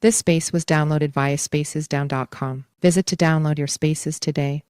This space was downloaded via spacesdown.com. Visit to download your spaces today.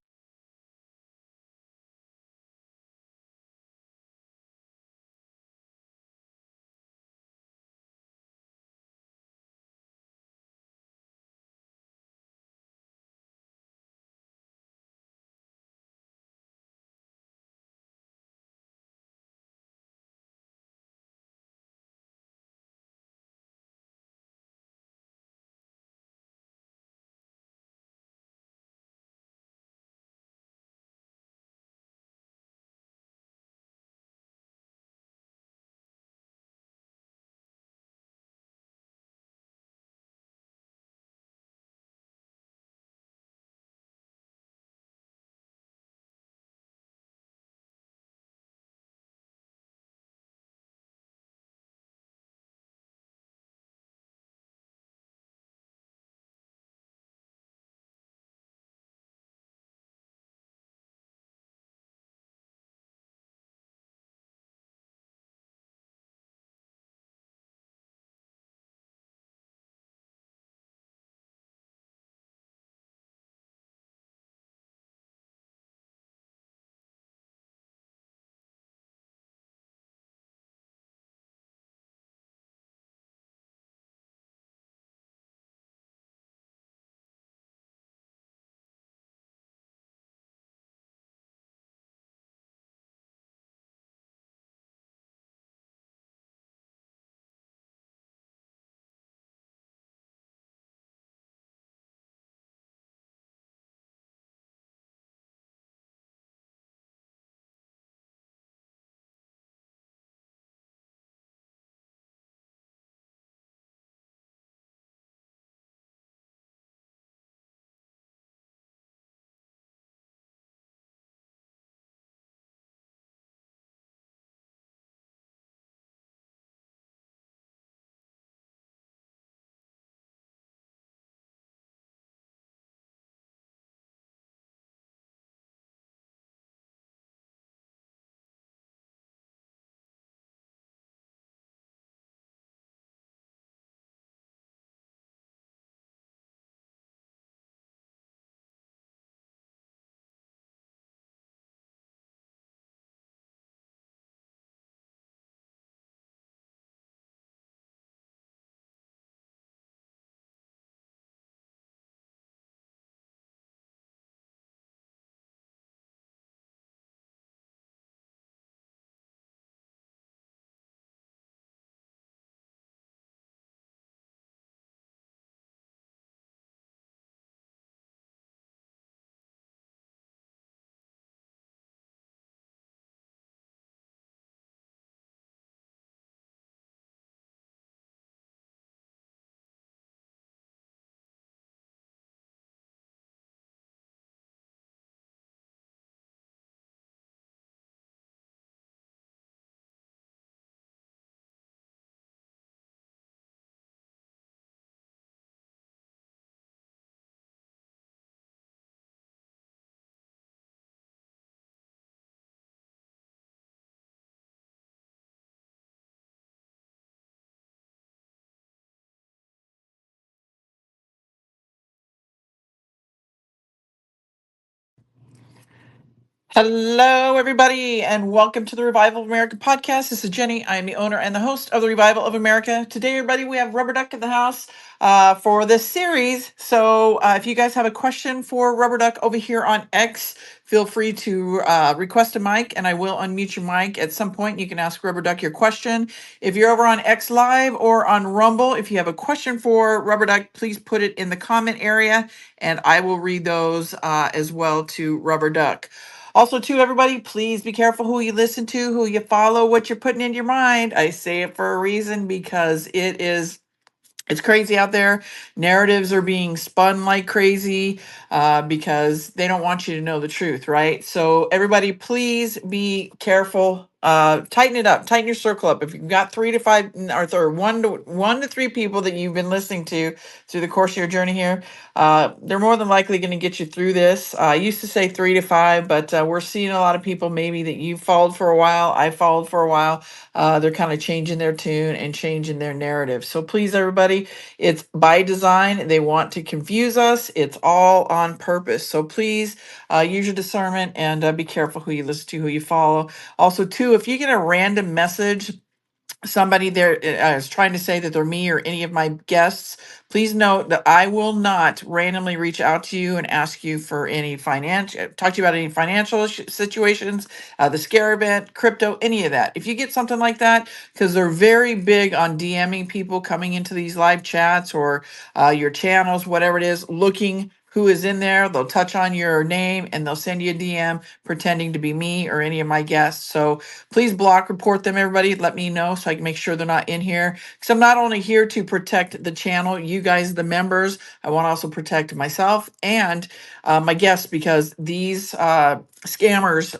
Hello, everybody, and welcome to the Revival of America podcast. This is Jenny. I am the owner and the host of the Revival of America. Today, everybody, we have Rubber Duck in the house for this series. So, if you guys have a question for Rubber Duck over here on X, feel free to request a mic, and I will unmute your mic at some point. You can ask Rubber Duck your question. If you're over on X Live or on Rumble, if you have a question for Rubber Duck, please put it in the comment area, and I will read those as well to Rubber Duck. Also, too, everybody, please be careful who you listen to, who you follow, what you're putting in your mind. I say it for a reason because it's crazy out there. Narratives are being spun like crazy because they don't want you to know the truth, right? So, everybody, please be careful tighten it up, tighten your circle up. If you've got 3 to 5 or 1 to 3 people that you've been listening to through the course of your journey here, they're more than likely going to get you through this. I used to say 3 to 5, but we're seeing a lot of people maybe that you followed for a while, I followed for a while. They're kind of changing their tune and changing their narrative. So please, everybody, it's by design. They want to confuse us. It's all on purpose. So please use your discernment and be careful who you listen to, who you follow. Also, too, if you get a random message, somebody there is trying to say that they're me or any of my guests, please note that I will not randomly reach out to you and ask you for any financial, talk to you about any financial situations, the scare event, crypto, any of that. If you get something like that, because they're very big on DMing people coming into these live chats or your channels, whatever it is, looking who is in there. They'll touch on your name and they'll send you a DM pretending to be me or any of my guests. So please block report them, everybody. Let me know so I can make sure they're not in here. Because I'm not only here to protect the channel, you guys, the members, I want to also protect myself and my guests, because these scammers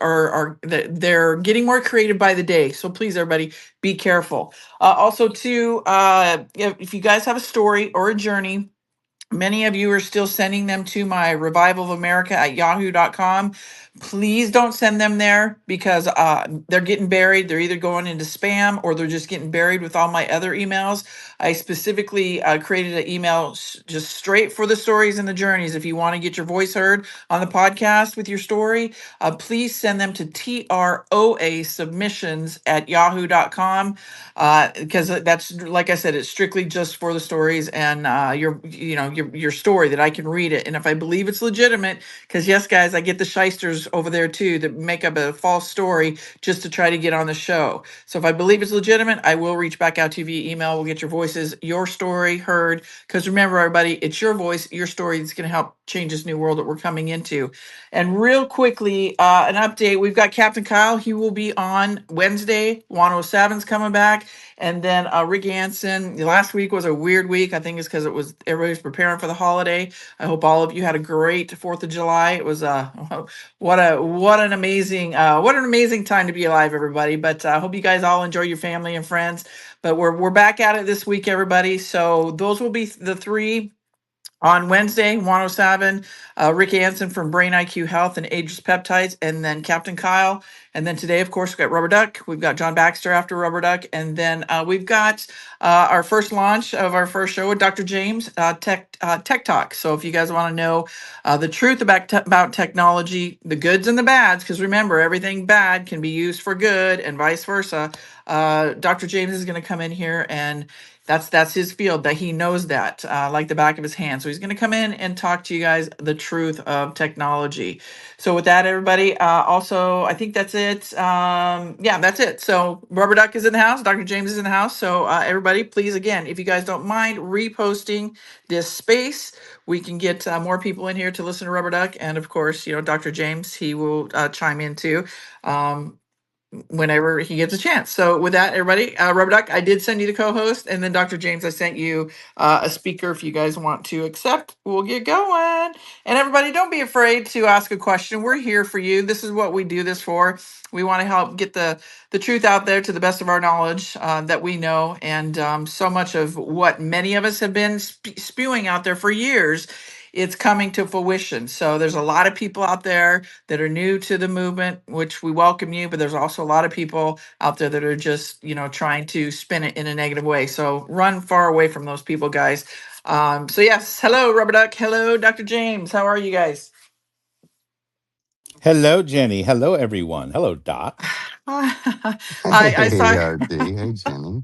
they're getting more creative by the day. So please, everybody, be careful. Also, too, if you guys have a story or a journey, many of you are still sending them to my revival of America at yahoo.com. Please don't send them there, because they're getting buried. They're either going into spam or they're just getting buried with all my other emails. I specifically created an email just straight for the stories and the journeys. If you want to get your voice heard on the podcast with your story, please send them to TROA submissions at yahoo.com, because that's, like I said, it's strictly just for the stories and your story, that I can read it. And if I believe it's legitimate, because yes, guys, I get the shysters over there too that make up a false story just to try to get on the show. So if I believe it's legitimate, I will reach back out to you via email. We'll get your voices, your story heard. Because remember, everybody, it's your voice, your story that's going to help change this new world that we're coming into. And real quickly, an update. We've got Captain Kyle. He will be on Wednesday. 107's coming back. And then Rick Hansen. Last week was a weird week. I think it's because it was everybody's preparing for the holiday. I hope all of you had a great 4th of July. It was what an amazing time to be alive, everybody. But I hope you guys all enjoy your family and friends. But we're back at it this week, everybody. So those will be the three. On Wednesday, 107, Rick Anson from Brain IQ Health and Ageless Peptides, and then Captain Kyle. And then today, of course, we've got Rubber Duck. We've got John Baxter after Rubber Duck. And then we've got our first launch of our first show with Dr. James, Tech Talk. So if you guys want to know the truth about technology, the goods and the bads, because remember, everything bad can be used for good and vice versa. Dr. James is going to come in here, and that's his field, that he knows that like the back of his hand. So he's going to come in and talk to you guys the truth of technology. So with that, everybody, also, I think that's it. Yeah, that's it. So Rubber Duck is in the house. Dr. James is in the house. So everybody, please, again, if you guys don't mind reposting this space, we can get more people in here to listen to Rubber Duck. And of course, Dr. James, he will chime in too. Whenever he gets a chance. So with that, everybody, Rubber Duck, I did send you the co-host, and then Dr. James, I sent you a speaker. If you guys want to accept, we'll get going. And everybody, don't be afraid to ask a question. We're here for you. This is what we do this for. We want to help get the truth out there to the best of our knowledge that we know. And so much of what many of us have been spewing out there for years, it's coming to fruition. So there's a lot of people out there that are new to the movement, which we welcome you, but there's also a lot of people out there that are just, trying to spin it in a negative way. So run far away from those people, guys. So yes, hello, Rubber Duck. Hello, Dr. James. How are you guys? Hello, Jenny. Hello, everyone. Hello, Doc. I saw. Hey, RD. Hey, Jenny.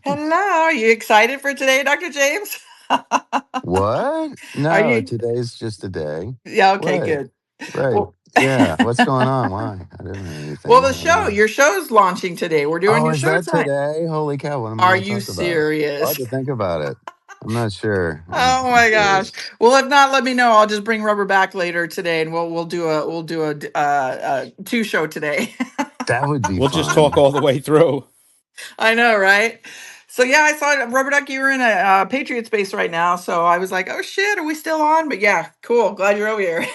Hello. Are you excited for today, Dr. James? What? Are No, you? today's just a day. Yeah. Okay. What? Good. Right. Well, Yeah. What's going on? Why? I didn't know well, anything. the I don't show, know. your show's launching today. We're doing Oh, your is show that tonight. today? Holy cow. What am I Are going to you talk about? I'll have serious? to think about it. I'm not sure. Oh I'm my gosh. curious. Well, if not, let me know. I'll just bring Rubber back later today, and we'll do a two show today. That would be We'll just talk fun. all the way through. I know, right? So yeah, I saw Rubber Duck. You were in a Patriot space right now, so I was like, oh shit, are we still on? But yeah, cool. Glad you're over here.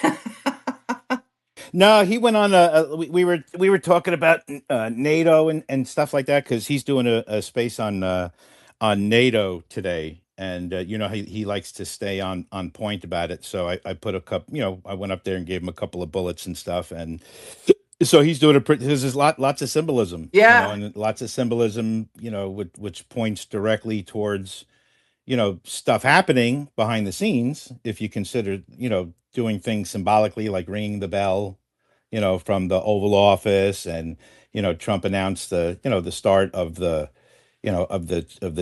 No, he went on we were talking about NATO and stuff like that because he's doing a space on NATO today, and he likes to stay on point about it. So I put a couple, I went up there and gave him a couple of bullets and stuff, and so he's doing there's lots of symbolism, Yeah. and lots of symbolism, which points directly towards stuff happening behind the scenes. If you consider doing things symbolically like ringing the bell from the Oval Office, and Trump announced the start of the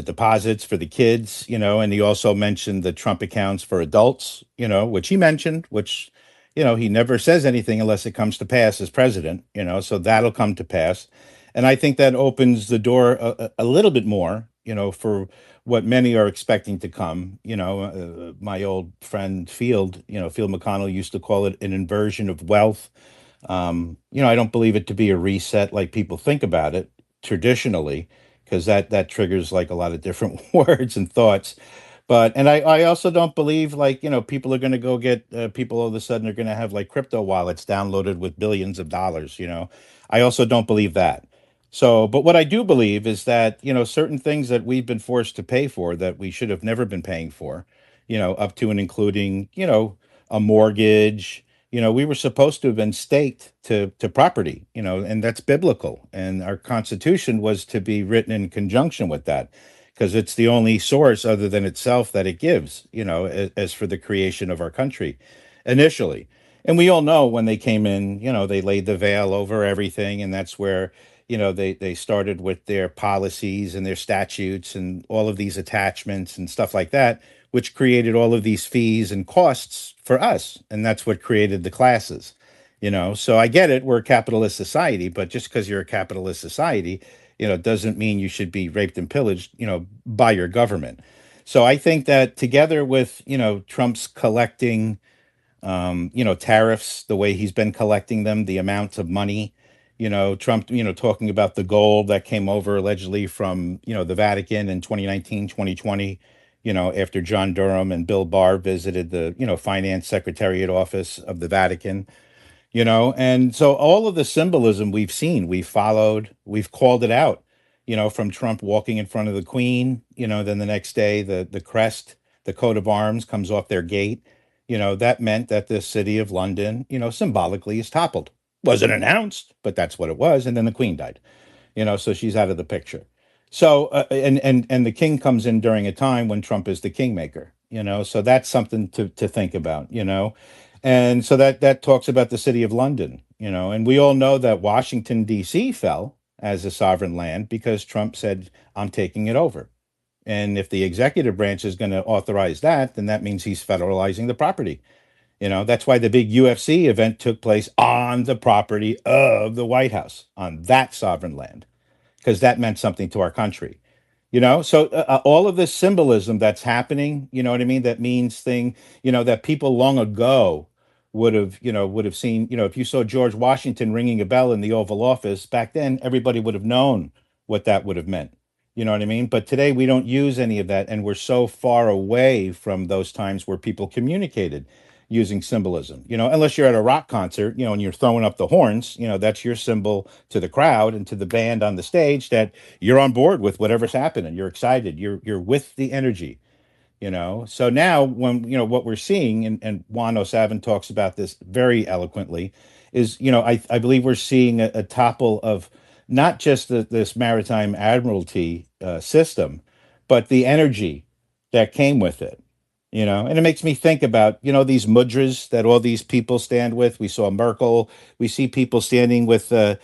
deposits for the kids, and he also mentioned the Trump accounts for adults, which he mentioned, which he never says anything unless it comes to pass as president, so that'll come to pass. And I think that opens the door a little bit more, for what many are expecting to come. My old friend Field McConnell used to call it an inversion of wealth. I don't believe it to be a reset like people think about it traditionally, because that triggers like a lot of different words and thoughts. But and I also don't believe like people are going to go get people all of a sudden are going to have like crypto wallets downloaded with billions of dollars. I also don't believe that. So, but what I do believe is that certain things that we've been forced to pay for that we should have never been paying for, up to and including a mortgage. We were supposed to have been staked to property, and that's biblical. And our Constitution was to be written in conjunction with that, because it's the only source other than itself that it gives, as for the creation of our country initially. And we all know when they came in, they laid the veil over everything. And that's where, they started with their policies and their statutes and all of these attachments and stuff like that, which created all of these fees and costs for us. And that's what created the classes. So I get it, we're a capitalist society, but just because you're a capitalist society, doesn't mean you should be raped and pillaged, by your government. So I think that together with, Trump's collecting, tariffs, the way he's been collecting them, the amounts of money, Trump, talking about the gold that came over allegedly from, the Vatican in 2019, 2020, after John Durham and Bill Barr visited the, finance secretariat office of the Vatican. And so all of the symbolism we've seen, we've followed, we've called it out, from Trump walking in front of the Queen, then the next day the crest, the coat of arms comes off their gate. That meant that the city of London, symbolically is toppled. Wasn't announced, but that's what it was. And then the Queen died, so she's out of the picture. So and the king comes in during a time when Trump is the kingmaker, so that's something to think about, and so that talks about the city of London, and we all know that Washington D.C. fell as a sovereign land because Trump said, I'm taking it over. And if the executive branch is going to authorize that, then that means he's federalizing the property. That's why the big UFC event took place on the property of the White House, on that sovereign land, because that meant something to our country. So all of this symbolism that's happening, you know what I mean? That means thing, that people long ago would have seen, if you saw George Washington ringing a bell in the Oval Office back then, everybody would have known what that would have meant. You know what I mean? But today we don't use any of that. And we're so far away from those times where people communicated using symbolism, unless you're at a rock concert, and you're throwing up the horns, that's your symbol to the crowd and to the band on the stage that you're on board with whatever's happening. You're excited. You're with the energy. So now when what we're seeing, and Juan O'Savin talks about this very eloquently, is I believe we're seeing a topple of not just this maritime admiralty system, but the energy that came with it. And it makes me think about these mudras that all these people stand with. We saw Merkel. We see people standing with they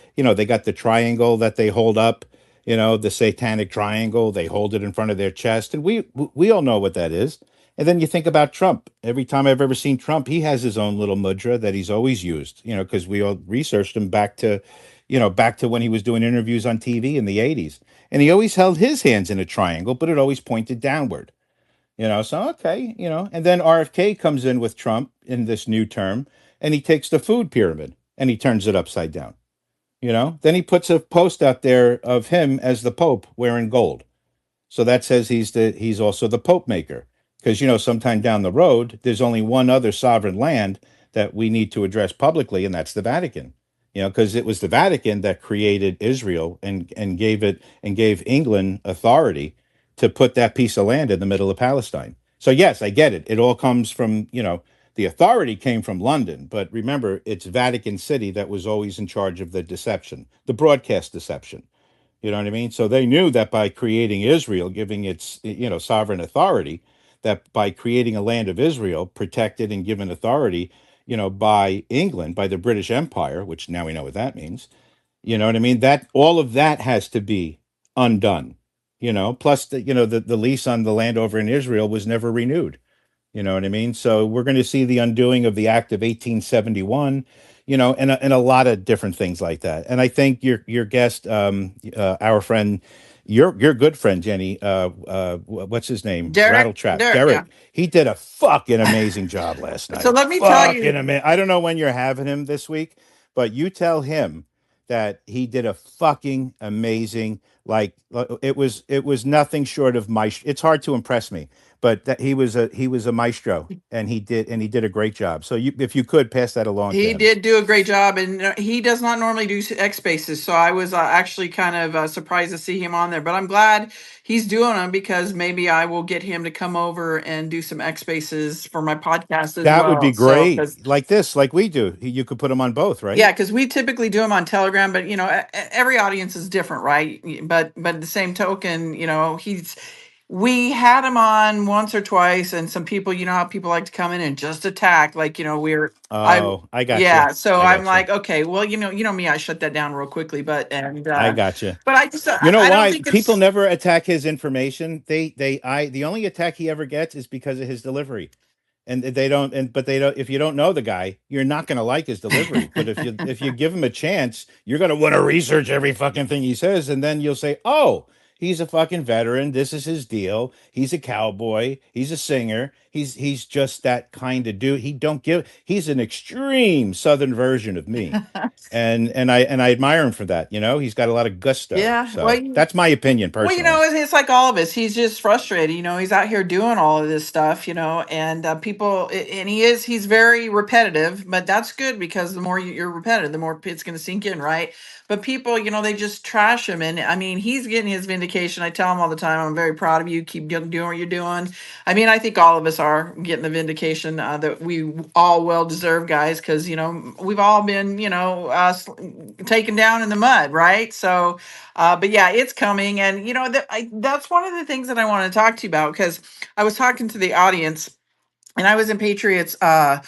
got the triangle that they hold up, the satanic triangle. They hold it in front of their chest, and we all know what that is. And then you think about Trump. Every time I've ever seen Trump, he has his own little mudra that he's always used, because we all researched him back to when he was doing interviews on TV in the 80s. And he always held his hands in a triangle, but it always pointed downward. So okay, and then RFK comes in with Trump in this new term, and he takes the food pyramid and he turns it upside down. Then he puts a post out there of him as the Pope wearing gold. So that says he's also the Pope maker. Because sometime down the road, there's only one other sovereign land that we need to address publicly, and that's the Vatican. Because it was the Vatican that created Israel and gave England authority to put that piece of land in the middle of Palestine. So yes, I get it. It all comes from, the authority came from London, but remember, it's Vatican City that was always in charge of the deception, the broadcast deception. You know what I mean? So they knew that by creating Israel, giving its, sovereign authority, that by creating a land of Israel, protected and given authority, by England, by the British Empire, which now we know what that means. You know what I mean? That all of that has to be undone. Plus the lease on the land over in Israel was never renewed. You know what I mean? So we're going to see the undoing of the Act of 1871, and a lot of different things like that. And I think your guest, our friend, your good friend Jenny, what's his name? Rattletrap, Derek, yeah. Derek. He did a fucking amazing job last night. So let me tell you, Fucking amazing. I don't know when you're having him this week, but you tell him that he did a fucking amazing. Like it was nothing short of my. It's hard to impress me, but that he was a maestro, and he did a great job. So if you could pass that along to he him. did do a great job, and he does not normally do X spaces. So I was actually kind of surprised to see him on there, but I'm glad he's doing them because maybe I will get him to come over and do some X spaces for my podcast as That would be well. So, great. 'cause- Like we do. You could put them on both, right? yeah, because we typically do them on Telegram, but every audience is different, right? But the same token, we had him on once or twice, and some people, how people like to come in and just attack, like Oh, I got you. yeah. So I I'm got you. like, okay, well, me, I shut that down real quickly, I got you. but I just You know I don't why think people it's never attack his information? The only attack he ever gets is because of his delivery. And they don't, if you don't know the guy, you're not going to like his delivery. But if you give him a chance, you're going to want to research every fucking thing he says. And then you'll say, oh, he's a fucking veteran. This is his deal. He's a cowboy. He's a singer. He's just that kind of dude. He's an extreme Southern version of me. And I admire him for that. He's got a lot of gusto. yeah. So that's my opinion Well, personally. it's like all of us. He's just frustrated. He's out here doing all of this stuff, and and he's very repetitive, but that's good because the more you're repetitive, the more it's going to sink in, right? But people, they just trash him. And I mean, he's getting his vindication. I tell him all the time, I'm very proud of you. Keep doing what you're doing. I mean, I think all of us are getting the vindication that we all well deserve, guys, because, we've all been, taken down in the mud, right? So, but yeah, it's coming. And, that's one of the things that I want to talk to you about because I was talking to the audience and I was in Patriots uh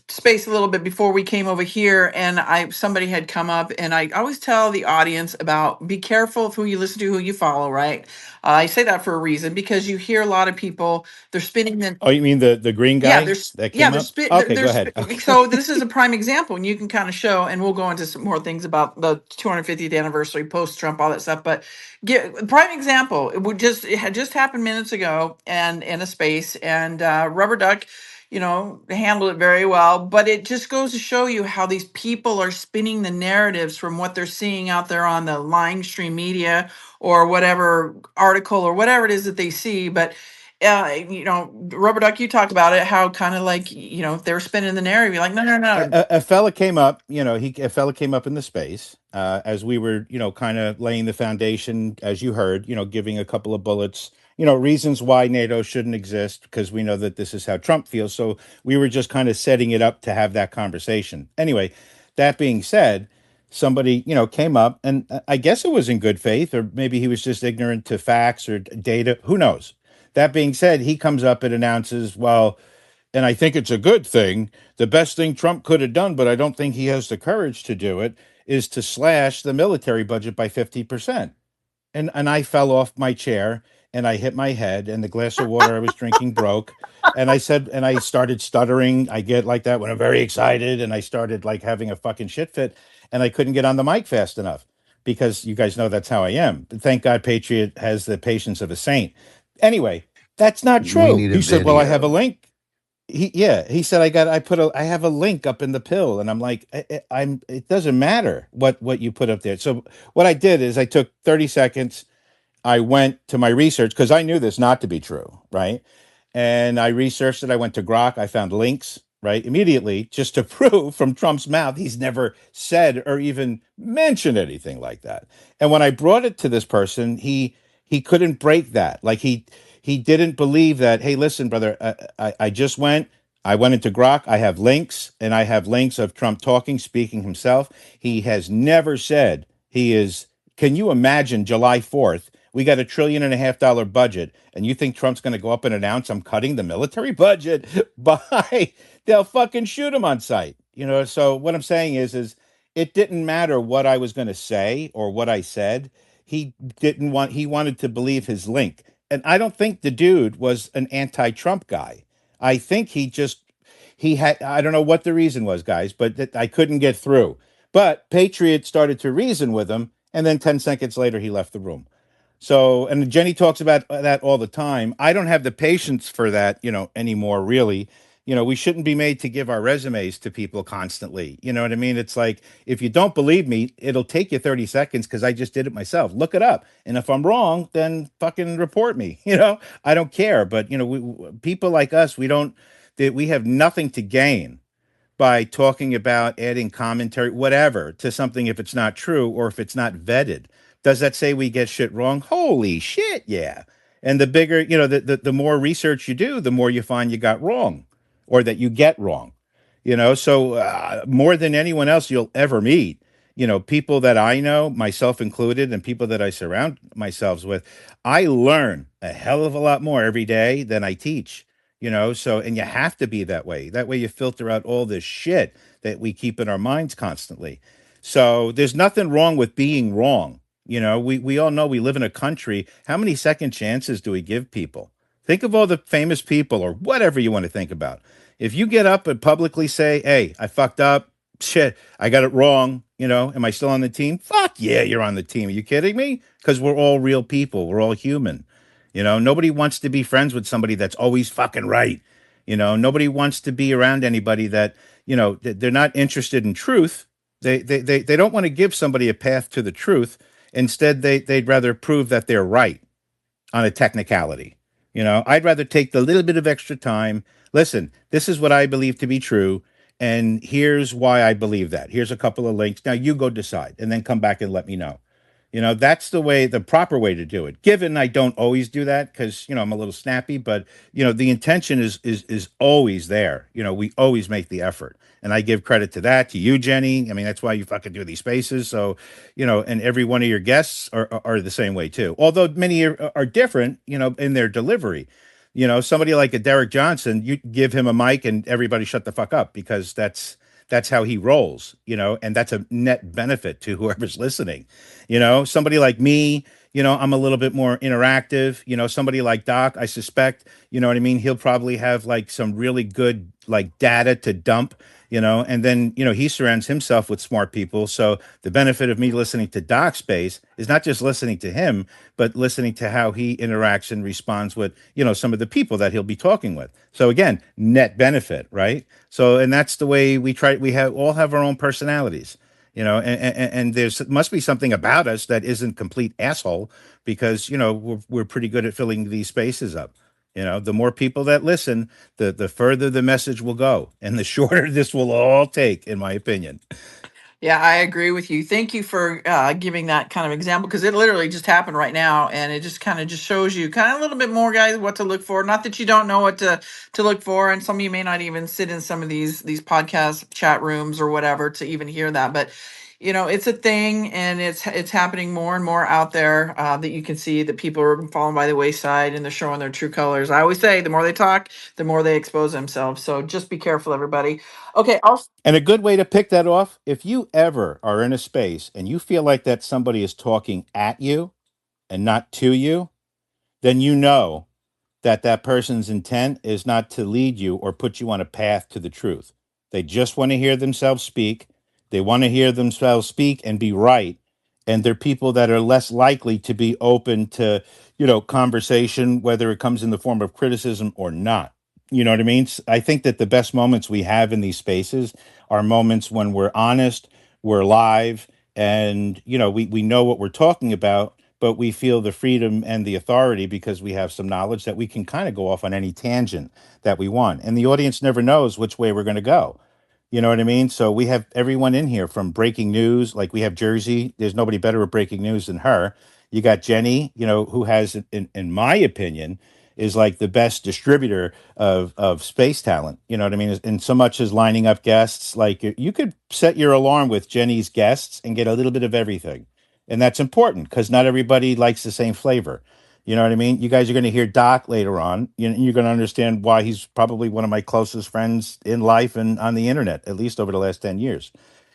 space a little bit before we came over here, and somebody had come up, and I always tell the audience about be careful of who you listen to, who you follow, right? I say that for a reason because you hear a lot of people, they're spinning the Oh, you mean the green yeah, guy there's that yeah, came they're up? spit Okay, go they're ahead. so this is a prime example, and you can kind of show, and we'll go into some more things about the 250th anniversary, post Trump, all that stuff. But prime example, it had just happened minutes ago, and in a space, and Rubber Duck, handled it very well. But it just goes to show you how these people are spinning the narratives from what they're seeing out there on the line stream media or whatever article or whatever it is that they see. But Rubber Duck, you talked about it, how kind of like, they're spinning the narrative. You're like, no, no, no. A fella came up, a fella came up in the space as we were, kind of laying the foundation, as you heard, giving a couple of bullets, reasons why NATO shouldn't exist, because we know that this is how Trump feels. So we were just kind of setting it up to have that conversation. Anyway, that being said, somebody, came up, and I guess it was in good faith, or maybe he was just ignorant to facts or data. Who knows? That being said, he comes up and announces, well, and I think it's a good thing. The best thing Trump could have done, but I don't think he has the courage to do it, is to slash the military budget by 50%. And I fell off my chair and I hit my head, and the glass of water I was drinking broke. And I started stuttering. I get like that when I'm very excited, and I started like having a fucking shit fit, and I couldn't get on the mic fast enough because you guys know that's how I am. But thank God Patriot has the patience of a saint. Anyway, that's not We true. need a He said, well, I have a video. link. He said, I have a link up in the pill. And I'm like, it doesn't matter what you put up there. So what I did is I took 30 seconds. I went to my research because I knew this not to be true. Right. And I researched it. I went to Grok. I found links. right? Immediately, just to prove from Trump's mouth, he's never said or even mentioned anything like that. And when I brought it to this person, he couldn't break that. Like he didn't believe that. Hey, listen, brother, I just went. I went into Grok. I have links, and I have links of Trump talking, speaking himself. He has never said he is. Can you imagine July 4th? We got $1.5 trillion budget, and you think Trump's going to go up and announce I'm cutting the military budget by they'll fucking shoot him on sight. So what I'm saying is it didn't matter what I was going to say or what I said. He wanted to believe his link. And I don't think the dude was an anti-Trump guy. I think he had, I don't know what the reason was, guys, but I couldn't get through. But Patriot started to reason with him, and then 10 seconds later he left the room. So, and Jenny talks about that all the time. I don't have the patience for that, anymore, really. We shouldn't be made to give our resumes to people constantly. You know what I mean? It's like, if you don't believe me, it'll take you 30 seconds because I just did it myself. Look it up. And if I'm wrong, then fucking report me. I don't care. But, people like us, we have nothing to gain by talking about adding commentary, whatever, to something if it's not true or if it's not vetted. Does that say we get shit wrong? Holy shit, yeah. And the bigger, the more research you do, the more you find you got wrong or that you get wrong. So more than anyone else you'll ever meet, people that I know, myself included, and people that I surround myself with, I learn a hell of a lot more every day than I teach. So, and you have to be that way. That way you filter out all this shit that we keep in our minds constantly. So there's nothing wrong with being wrong. We all know we live in a country. How many second chances do we give people? Think of all the famous people or whatever you want to think about. If you get up and publicly say, hey, I fucked up, shit, I got it wrong, am I still on the team? Fuck yeah, you're on the team. Are you kidding me? Because we're all real people. We're all human. Nobody wants to be friends with somebody that's always fucking right. Nobody wants to be around anybody that, they're not interested in truth. They don't want to give somebody a path to the truth. Instead, they'd rather prove that they're right on a technicality. I'd rather take the little bit of extra time. Listen, this is what I believe to be true. And here's why I believe that. Here's a couple of links. Now you go decide and then come back and let me know. That's the proper way to do it. Given I don't always do that because, I'm a little snappy, but, the intention is always there. We always make the effort. And I give credit to that, to you, Jenny. I mean, that's why you fucking do these spaces. So, and every one of your guests are the same way too. Although many are different, in their delivery. Somebody like a Derek Johnson, you give him a mic and everybody shut the fuck up because that's how he rolls, and that's a net benefit to whoever's listening. Somebody like me, I'm a little bit more interactive. Somebody like Doc, I suspect, you know what I mean? He'll probably have like some really good like data to dump, and then, he surrounds himself with smart people. So the benefit of me listening to Doc Space is not just listening to him, but listening to how he interacts and responds with, some of the people that he'll be talking with. So again, net benefit, right? So, and that's the way we all have our own personalities, and there's must be something about us that isn't complete asshole because, we're pretty good at filling these spaces up. The more people that listen, the further the message will go and the shorter this will all take, in my opinion. Yeah, I agree with you. Thank you for giving that kind of example because it literally just happened right now, and it just kind of just shows you kind of a little bit more, guys, what to look for. Not that you don't know what to look for, and some of you may not even sit in some of these podcast chat rooms or whatever to even hear that, but it's a thing, and it's happening more and more out there that you can see that people are falling by the wayside and they're showing their true colors. I always say the more they talk, the more they expose themselves. So just be careful, everybody. Okay, And a good way to pick that off, if you ever are in a space and you feel like that somebody is talking at you and not to you, then that person's intent is not to lead you or put you on a path to the truth. They just want to hear themselves speak. They want to hear themselves speak and be right. And they're people that are less likely to be open to, conversation, whether it comes in the form of criticism or not. You know what I mean? I think that the best moments we have in these spaces are moments when we're honest, we're live, and, we know what we're talking about but we feel the freedom and the authority because we have some knowledge that we can kind of go off on any tangent that we want. And the audience never knows which way we're going to go. You know what I mean? So we have everyone in here from breaking news, like we have Jersey. There's nobody better at breaking news than her. You got Jenny, who has, in my opinion, is like the best distributor of space talent. You know what I mean? And so much as lining up guests, like you could set your alarm with Jenny's guests and get a little bit of everything. And that's important because not everybody likes the same flavor. You know what I mean? You guys are going to hear Doc later on. You're going to understand why he's probably one of my closest friends in life and on the internet, at least over the last 10 years.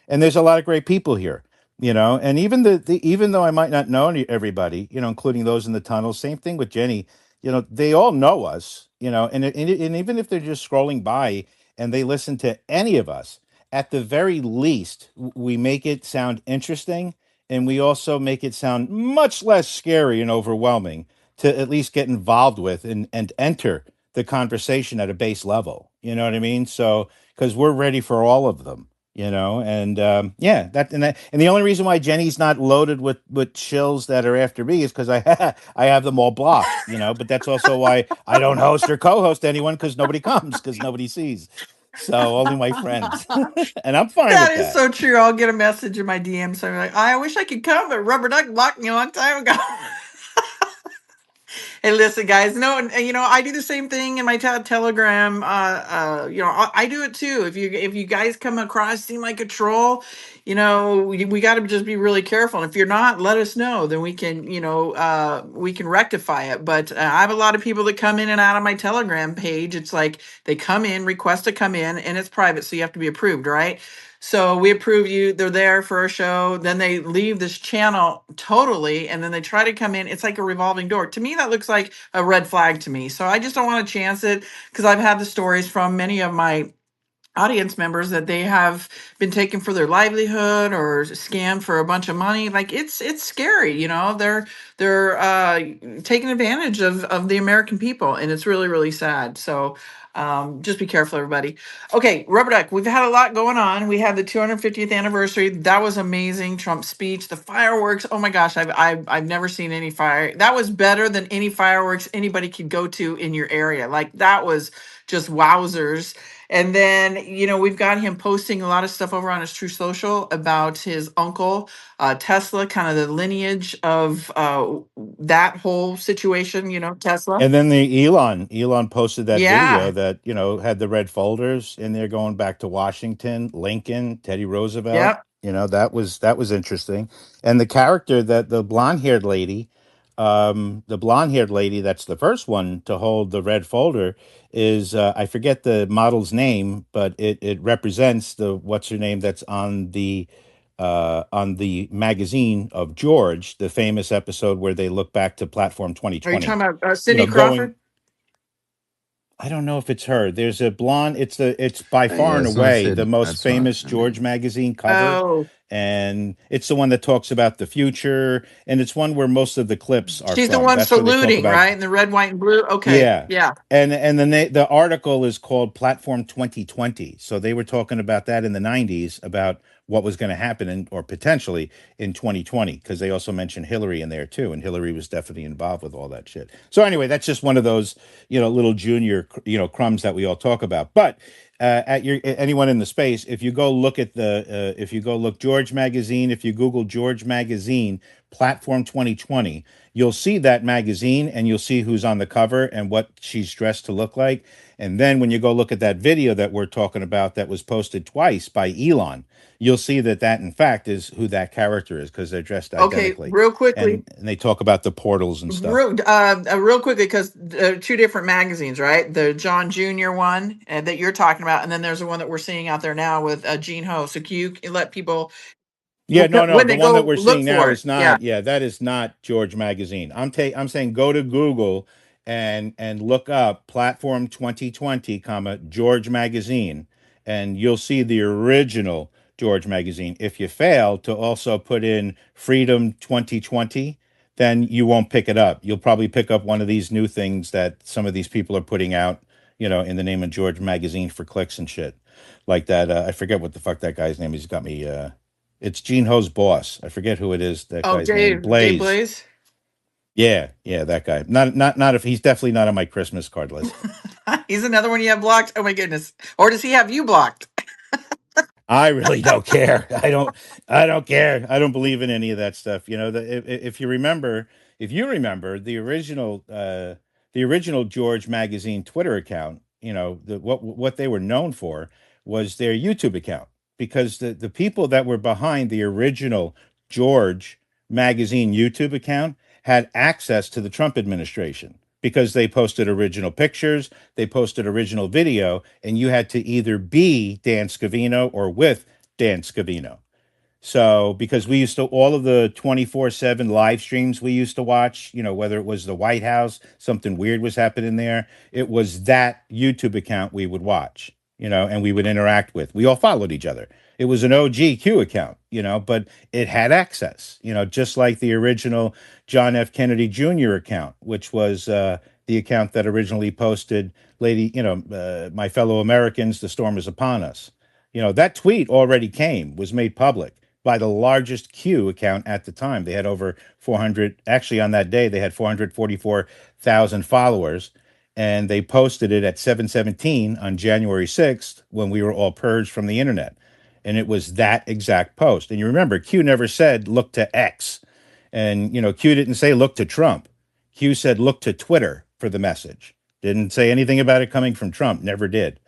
And there's a lot of great people here, and even even though I might not know everybody, including those in the tunnel, same thing with Jenny, they all know us, and even if they're just scrolling by and they listen to any of us, at the very least, we make it sound interesting and we also make it sound much less scary and overwhelming to at least get involved with and enter the conversation at a base level. You know what I mean? So, because we're ready for all of them, and yeah, and the only reason why Jenny's not loaded with shills that are after me is because I have them all blocked, but that's also why I don't host or co-host anyone because nobody comes because nobody sees. So only my friends, and I'm fine That with is that. so true. I'll get a message in my DM. So I'm like, I wish I could come, but Rubber Duck blocked me a long time ago. Hey, listen, guys. No, and I do the same thing in my Telegram. I do it too. If you guys come across seem like a troll, we got to just be really careful. And if you're not, let us know. Then we can rectify it. But I have a lot of people that come in and out of my Telegram page. It's like they come in, request to come in, and it's private, so you have to be approved, right? So we approve you. They're there for a show. Then they leave this channel totally, and then they try to come in. It's like a revolving door. To me, that looks like a red flag to me. So I just don't want to chance it because I've had the stories from many of my audience members that they have been taken for their livelihood or scammed for a bunch of money. Like it's scary, they're taking advantage of the American people, and it's really, really sad. So just be careful, everybody. Okay, Rubber Duck, we've had a lot going on. We had the 250th anniversary. That was amazing. Trump's speech, the fireworks. Oh my gosh, I've never seen any fire. That was better than any fireworks anybody could go to in your area. Like that was just wowzers. And then, we've got him posting a lot of stuff over on his True Social about his uncle, Tesla, kind of the lineage of that whole situation, Tesla. And then the Elon posted that video Yeah. that, had the red folders in there going back to Washington, Lincoln, Teddy Roosevelt. Yep. That was interesting. And the character that the blonde-haired lady that's the first one to hold the red folder is I forget the model's name, but it represents the what's her name that's on the magazine of George, the famous episode where they look back to Platform Are you 2020. talking about Cindy Going, Crawford? I don't know if it's her. There's a blonde. It's by far Yeah, and it's not away the Sid. most That's not. famous George magazine cover, Oh, and it's the one that talks about the future, and it's one where most of the clips are she's the from. one That's where they talk saluting, about. right? In the red, white, and blue. Okay. Yeah. Yeah. And the article is called Platform 2020. So they were talking about that in the 90s about what was going to happen or potentially in 2020 because they also mentioned Hillary in there too, and Hillary was definitely involved with all that shit. So anyway, that's just one of those, little junior, crumbs that we all talk about. But anyone in the space, if you go look at if you go look George Magazine, if you Google George Magazine Platform 2020, you'll see that magazine and you'll see who's on the cover and what she's dressed to look like. And then when you go look at that video that we're talking about that was posted twice by Elon, you'll see that in fact is who that character is because they're dressed Okay. identically. Real quickly. And they talk about the portals and stuff. Real quickly, because two different magazines, right? The John Jr. one that you're talking about, and then there's the one that we're seeing out there now with Gene Ho. So can you let people Yeah, no. when The they one that go we're look seeing now for it? is Yeah. not. Yeah, that is not George Magazine. I'm saying go to Google and look up Platform 2020, comma George Magazine, and you'll see the original George Magazine. If you fail to also put in Freedom 2020, then you won't pick it up. You'll probably pick up one of these new things that some of these people are putting out, in the name of George Magazine for clicks and shit like that. I forget what the fuck that guy's name is. He's got me. It's Gene Ho's boss. I forget who it is. That Oh, guy's name. Dave Blaze. Blaze. Yeah, yeah, that guy. Not if he's definitely not on my Christmas card list. He's another one you have blocked. Oh my goodness. Or does he have you blocked? I really don't care. I don't care. I don't believe in any of that stuff. You know, if you remember, the original George Magazine Twitter account, you know, what they were known for was their YouTube account, because the people that were behind the original George Magazine YouTube account had access to the Trump administration because they posted original pictures, they posted original video, and you had to either be Dan Scavino or with Dan Scavino. So, because we used to, all of the 24/7 live streams we used to watch, you know, whether it was the White House, something weird was happening there, it was that YouTube account we would watch, you know, and we would interact with. We all followed each other. It was an OGQ account, you know, but it had access, you know, just like the original John F. Kennedy Jr. account, which was the account that originally posted, my fellow Americans, the storm is upon us. You know, that tweet already was made public by the largest Q account at the time. They had over 400, actually on that day, they had 444,000 followers. And they posted it at 7:17 on January 6th when we were all purged from the internet. And it was that exact post. And you remember, Q never said, look to X. And, you know, Q didn't say, look to Trump. Q said, look to Twitter for the message. Didn't say anything about it coming from Trump, never did.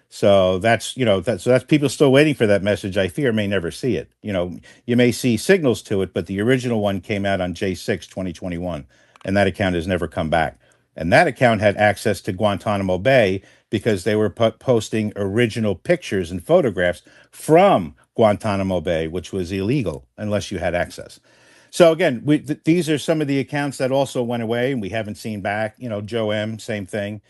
So that's, you know, that's people still waiting for that message. I fear may never see it. You know, you may see signals to it, but the original one came out on J6 2021, and that account has never come back. And that account had access to Guantanamo Bay because they were posting original pictures and photographs from Guantanamo Bay, which was illegal unless you had access. So again, these are some of the accounts that also went away and we haven't seen back. You know, Joe M, same thing.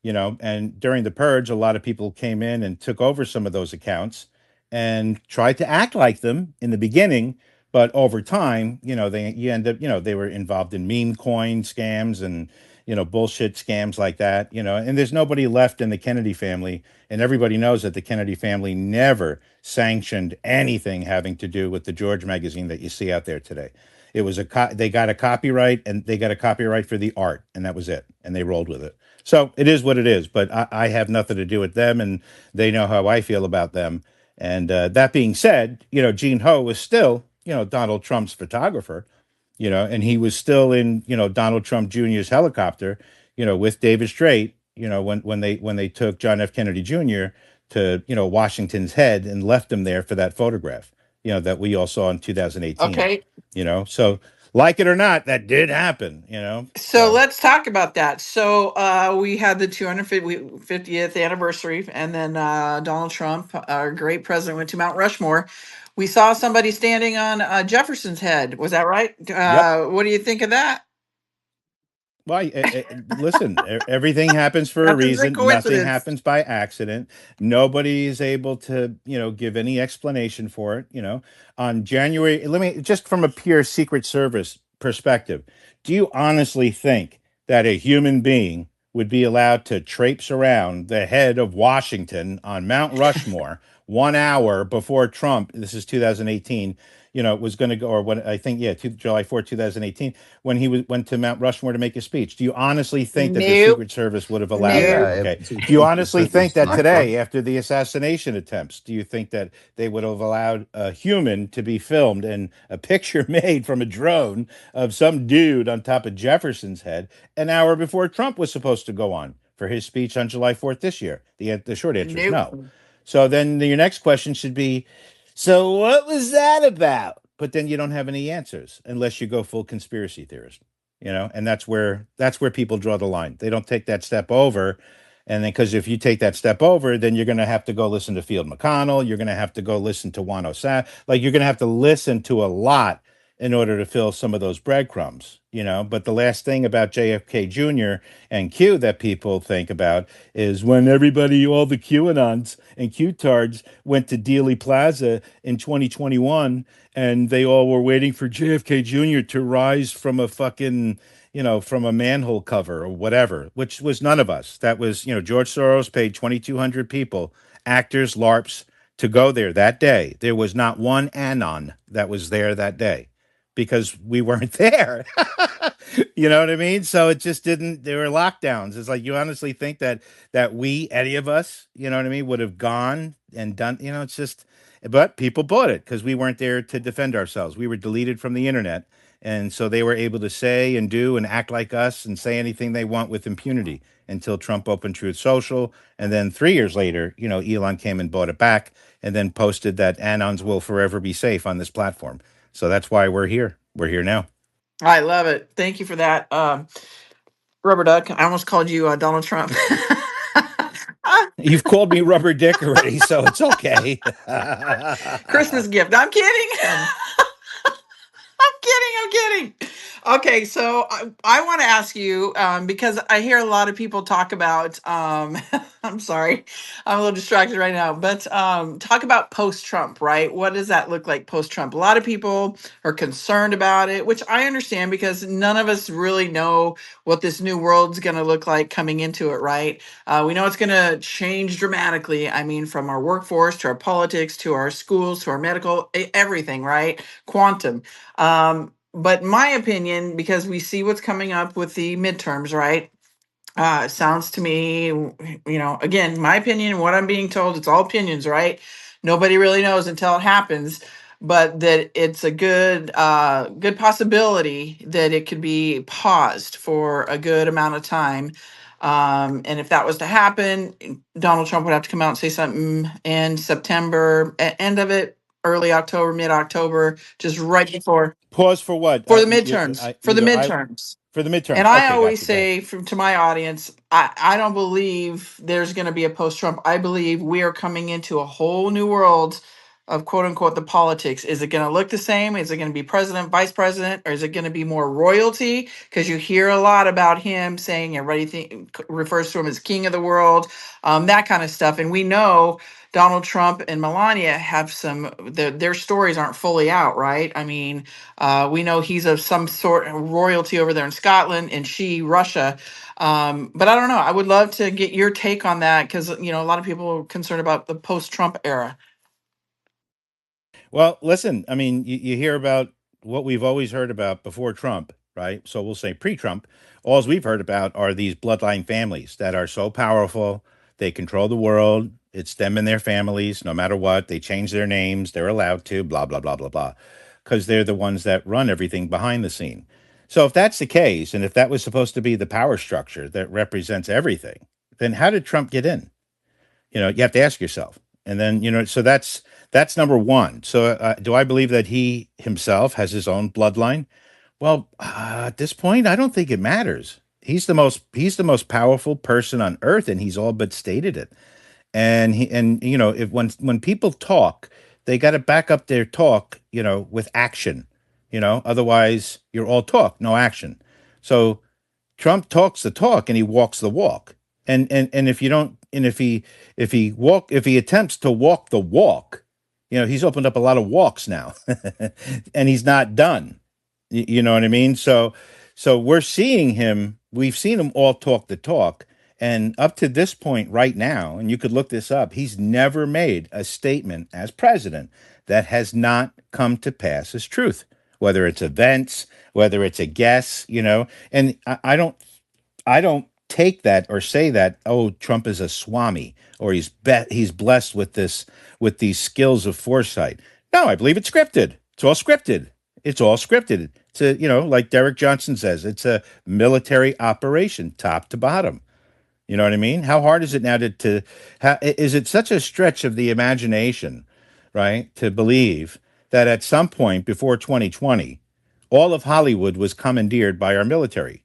You know, and during the purge, a lot of people came in and took over some of those accounts and tried to act like them in the beginning, but over time, you know, you end up, you know, they were involved in meme coin scams and, you know, bullshit scams like that, you know, and there's nobody left in the Kennedy family, and everybody knows that the Kennedy family never sanctioned anything having to do with the George magazine that you see out there today. It was they got a copyright, and they got a copyright for the art, and that was it, and they rolled with it. So it is what it is, but I have nothing to do with them, and they know how I feel about them. And that being said, you know, Gene Ho was still, you know, Donald Trump's photographer, you know, and he was still in, you know, Donald Trump Jr.'s helicopter, you know, with David Straight, you know, when they took John F. Kennedy Jr. to, you know, Washington's head and left him there for that photograph, you know, that we all saw in 2018. Okay. You know, so like it or not, that did happen, you know. So let's talk about that. So we had the 250th anniversary, and then Donald Trump, our great president, went to Mount Rushmore. We saw somebody standing on Jefferson's head. Was that right? Yep. What do you think of that? Well, listen, everything happens for a Nothing's a reason. Nothing coincidence. happens by accident. Nobody is able to, you know, give any explanation for it. You know, on January, let me just from a pure Secret Service perspective, do you honestly think that a human being would be allowed to traipse around the head of Washington on Mount Rushmore 1 hour before Trump, this is 2018, you know, was going to go, or when I think, yeah, July 4th, 2018, when went to Mount Rushmore to make a speech. Do you honestly think that the Nope. Secret Service would have allowed Nope. that? Yeah. Okay. Do you honestly think that today, after the assassination attempts, do you think that they would have allowed a human to be filmed and a picture made from a drone of some dude on top of Jefferson's head an hour before Trump was supposed to go on for his speech on July 4th this year? The short answer is no. Nope. So then your next question should be, so what was that about? But then you don't have any answers unless you go full conspiracy theorist, you know, and that's where people draw the line. They don't take that step over. And then, because if you take that step over, then you're going to have to go listen to Field McConnell. You're going to have to go listen to Juan Osat. Like, you're going to have to listen to a lot in order to fill some of those breadcrumbs, you know. But the last thing about JFK Jr. and Q that people think about is when everybody, all the QAnons and Q-tards went to Dealey Plaza in 2021, and they all were waiting for JFK Jr. to rise from a fucking, you know, from a manhole cover or whatever, which was none of us. That was, you know, George Soros paid 2,200 people, actors, LARPs, to go there that day. There was not one Anon that was there that day, because we weren't there. You know what I mean? So it just didn't. There were lockdowns. It's like you honestly think that we, any of us, you know what I mean, would have gone and done. You know, it's just. But people bought it because we weren't there to defend ourselves. We were deleted from the internet, and so they were able to say and do and act like us and say anything they want with impunity until Trump opened Truth Social, and then 3 years later, you know, Elon came and bought it back, and then posted that Anons will forever be safe on this platform. So that's why we're here. We're here now. I love it. Thank you for that, Rubber Duck. I almost called you Donald Trump. You've called me Rubber Dick already, so it's okay. Christmas gift. I'm kidding. I'm kidding. Okay, so I want to ask you because I hear a lot of people talk about. I'm sorry, I'm a little distracted right now, but talk about post-Trump, right? What does that look like post-Trump? A lot of people are concerned about it, which I understand because none of us really know what this new world's going to look like coming into it, right? We know it's going to change dramatically. I mean, from our workforce to our politics to our schools to our medical, everything, right? Quantum. But my opinion, because we see what's coming up with the midterms, right? It sounds to me, again, my opinion, what I'm being told, it's all opinions, right? Nobody really knows until it happens, but that it's a good possibility that it could be paused for a good amount of time. And if that was to happen, Donald Trump would have to come out and say something in September, end of it, early October, mid-October, just right before Pause for what? for the midterms. For the Either I midterms. for the midterms. And I Okay, always gotcha. Go ahead. say to my audience, I don't believe there's going to be a post-Trump. I believe we are coming into a whole new world of quote unquote the politics. Is it going to look the same? Is it going to be president, vice president, or is it going to be more royalty? Because you hear a lot about him saying everybody refers to him as king of the world, that kind of stuff. And we know Donald Trump and Melania have their stories aren't fully out, right? I mean, we know he's of some sort of royalty over there in Scotland, and she Russia. But I don't know. I would love to get your take on that because a lot of people are concerned about the post-Trump era. Well, listen, I mean, you hear about what we've always heard about before Trump, right? So we'll say pre-Trump. All we've heard about are these bloodline families that are so powerful. They control the world. It's them and their families, no matter what. They change their names. They're allowed to, blah, blah, blah, blah, blah, because they're the ones that run everything behind the scene. So if that's the case, and if that was supposed to be the power structure that represents everything, then how did Trump get in? You have to ask yourself. And then, so that's number one. So do I believe that he himself has his own bloodline? Well, at this point, I don't think it matters. He's the most powerful person on earth, and he's all but stated it. And if when people talk, they got to back up their talk, with action. Otherwise you're all talk, no action. So Trump talks the talk and he walks the walk. And if you don't, and if he attempts to walk the walk, he's opened up a lot of walks now, and he's not done. You know what I mean? So we're seeing him. We've seen him all talk the talk, and up to this point, right now, and you could look this up. He's never made a statement as president that has not come to pass as truth. Whether it's events, whether it's a guess, and I don't take that or say that, oh, Trump is a swami or he's blessed with these skills of foresight. No, I believe it's scripted. It's all scripted. It's all scripted. It's like Derek Johnson says, it's a military operation, top to bottom. You know what I mean? How hard is it now is it such a stretch of the imagination, right, to believe that at some point before 2020, all of Hollywood was commandeered by our military,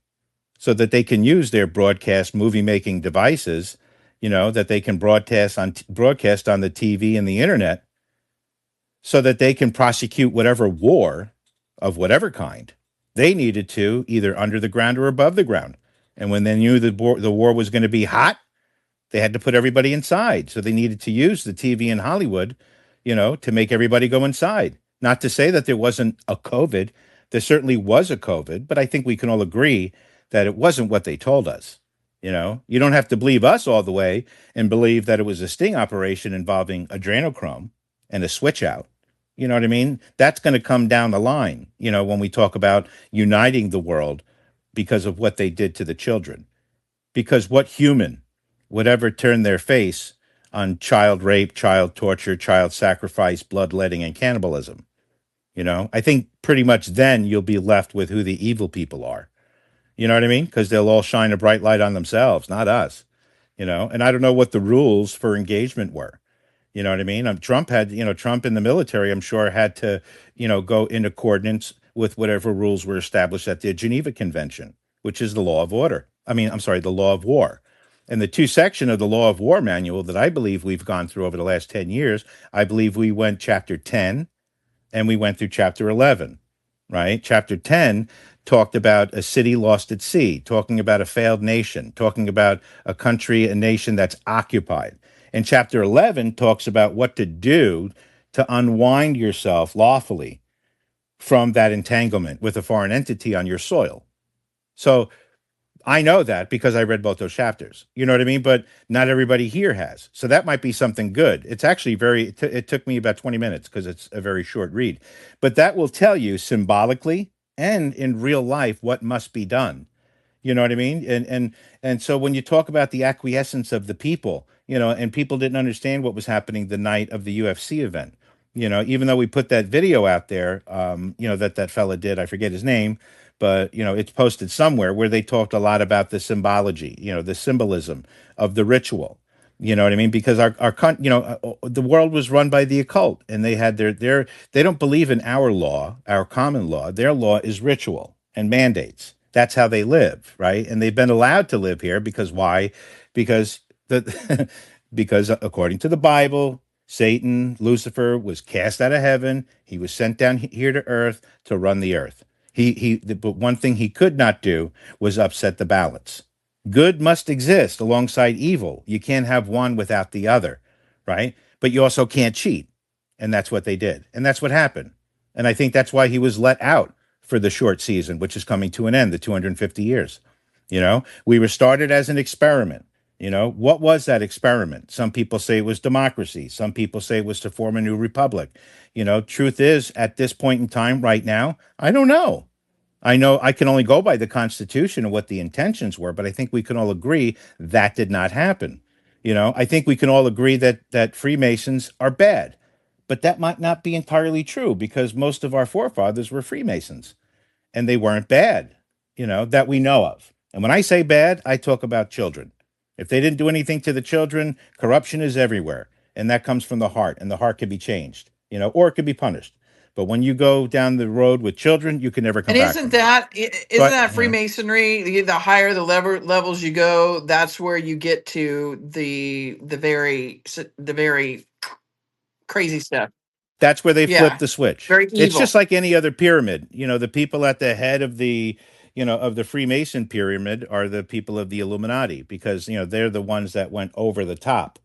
so that they can use their broadcast movie making devices, that they can broadcast on the TV and the internet, so that they can prosecute whatever war of whatever kind they needed to, either under the ground or above the ground. And when they knew the war was going to be hot, they had to put everybody inside. So they needed to use the TV in Hollywood, to make everybody go inside. Not to say that there wasn't a COVID. There certainly was a COVID, but I think we can all agree that it wasn't what they told us. You don't have to believe us all the way and believe that it was a sting operation involving adrenochrome and a switch out. You know what I mean? That's going to come down the line, when we talk about uniting the world because of what they did to the children. Because what human would ever turn their face on child rape, child torture, child sacrifice, bloodletting, and cannibalism? I think pretty much then you'll be left with who the evil people are. You know what I mean? Because they'll all shine a bright light on themselves, not us. And I don't know what the rules for engagement were. You know what I mean? Trump in the military, I'm sure, had to, go into accordance with whatever rules were established at the Geneva Convention, which is the law of order. I'm sorry, the law of war. And the two section of the law of war manual that I believe we've gone through over the last 10 years, I believe we went chapter 10 and we went through chapter 11, right? Chapter 10 talked about a city lost at sea, talking about a failed nation, talking about a country, a nation that's occupied. And chapter 11 talks about what to do to unwind yourself lawfully from that entanglement with a foreign entity on your soil. So I know that because I read both those chapters. You know what I mean? But not everybody here has. So that might be something good. It's actually it took me about 20 minutes because it's a very short read. But that will tell you symbolically and in real life what must be done. You know what I mean? And so when you talk about the acquiescence of the people, and people didn't understand what was happening the night of the UFC event. Even though we put that video out there, that fella did, I forget his name, but it's posted somewhere where they talked a lot about the symbology, the symbolism of the ritual. You know what I mean? Because the world was run by the occult, and they had they don't believe in our law, our common law. Their law is ritual and mandates. That's how they live, right? And they've been allowed to live here because why? Because because according to the Bible, Satan, Lucifer, was cast out of heaven. He was sent down here to earth to run the earth. But one thing he could not do was upset the balance. Good must exist alongside evil. You can't have one without the other, right? But you also can't cheat. And that's what they did. And that's what happened. And I think that's why he was let out for the short season, which is coming to an end, the 250 years. We were started as an experiment. What was that experiment? Some people say it was democracy. Some people say it was to form a new republic. Truth is, at this point in time, right now, I don't know. I know I can only go by the Constitution and what the intentions were, but I think we can all agree that did not happen. I think we can all agree that Freemasons are bad, but that might not be entirely true because most of our forefathers were Freemasons and they weren't bad, that we know of. And when I say bad, I talk about children. If they didn't do anything to the children, corruption is everywhere. And that comes from the heart, and the heart can be changed, or it could be punished. But when you go down the road with children, you can never come And back from it. isn't But, that Freemasonry? The higher the levels you go, that's where you get to the very crazy stuff. that's where they flip Yeah, the switch. very It's evil. just like any other pyramid. The people at the head of the Freemason pyramid are the people of the Illuminati because, they're the ones that went over the top.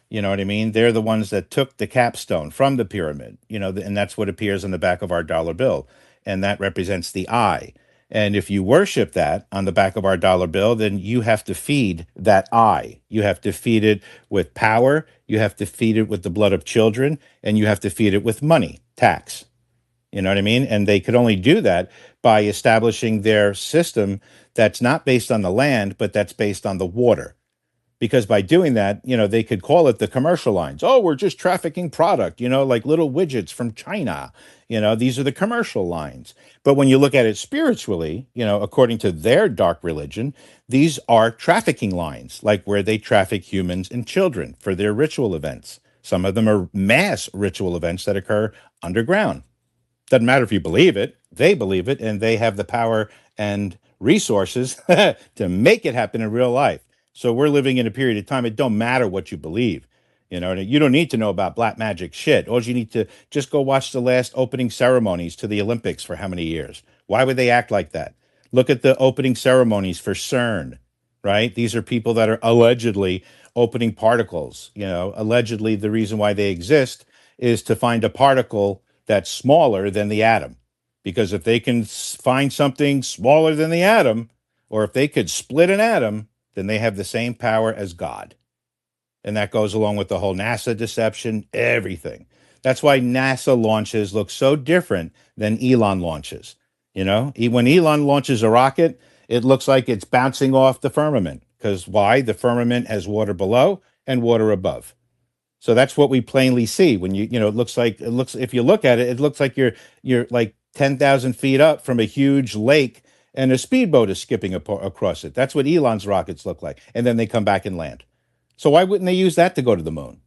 You know what I mean? They're the ones that took the capstone from the pyramid, and that's what appears on the back of our dollar bill. And that represents the eye. And if you worship that on the back of our dollar bill, then you have to feed that eye. You have to feed it with power. You have to feed it with the blood of children, and you have to feed it with money, tax. You know what I mean? And they could only do that by establishing their system that's not based on the land, but that's based on the water, because by doing that, they could call it the commercial lines. Oh, we're just trafficking product, like little widgets from China. These are the commercial lines. But when you look at it spiritually, according to their dark religion, these are trafficking lines, like where they traffic humans and children for their ritual events. Some of them are mass ritual events that occur underground. Doesn't matter if you believe it, they believe it, and they have the power and resources to make it happen in real life. So we're living in a period of time. It don't matter what you believe. You don't need to know about black magic shit. All you need to just go watch the last opening ceremonies to the Olympics for how many years. Why would they act like that? Look at the opening ceremonies for CERN, right? These are people that are allegedly opening particles. Allegedly the reason why they exist is to find a particle that's smaller than the atom. Because if they can find something smaller than the atom, or if they could split an atom, then they have the same power as God. And that goes along with the whole NASA deception, everything. That's why NASA launches look so different than Elon launches. When Elon launches a rocket, it looks like it's bouncing off the firmament. Because why? The firmament has water below and water above. So that's what we plainly see when if you look at it, it looks like you're like 10,000 feet up from a huge lake and a speedboat is skipping across it. That's what Elon's rockets look like. And then they come back and land. So why wouldn't they use that to go to the moon?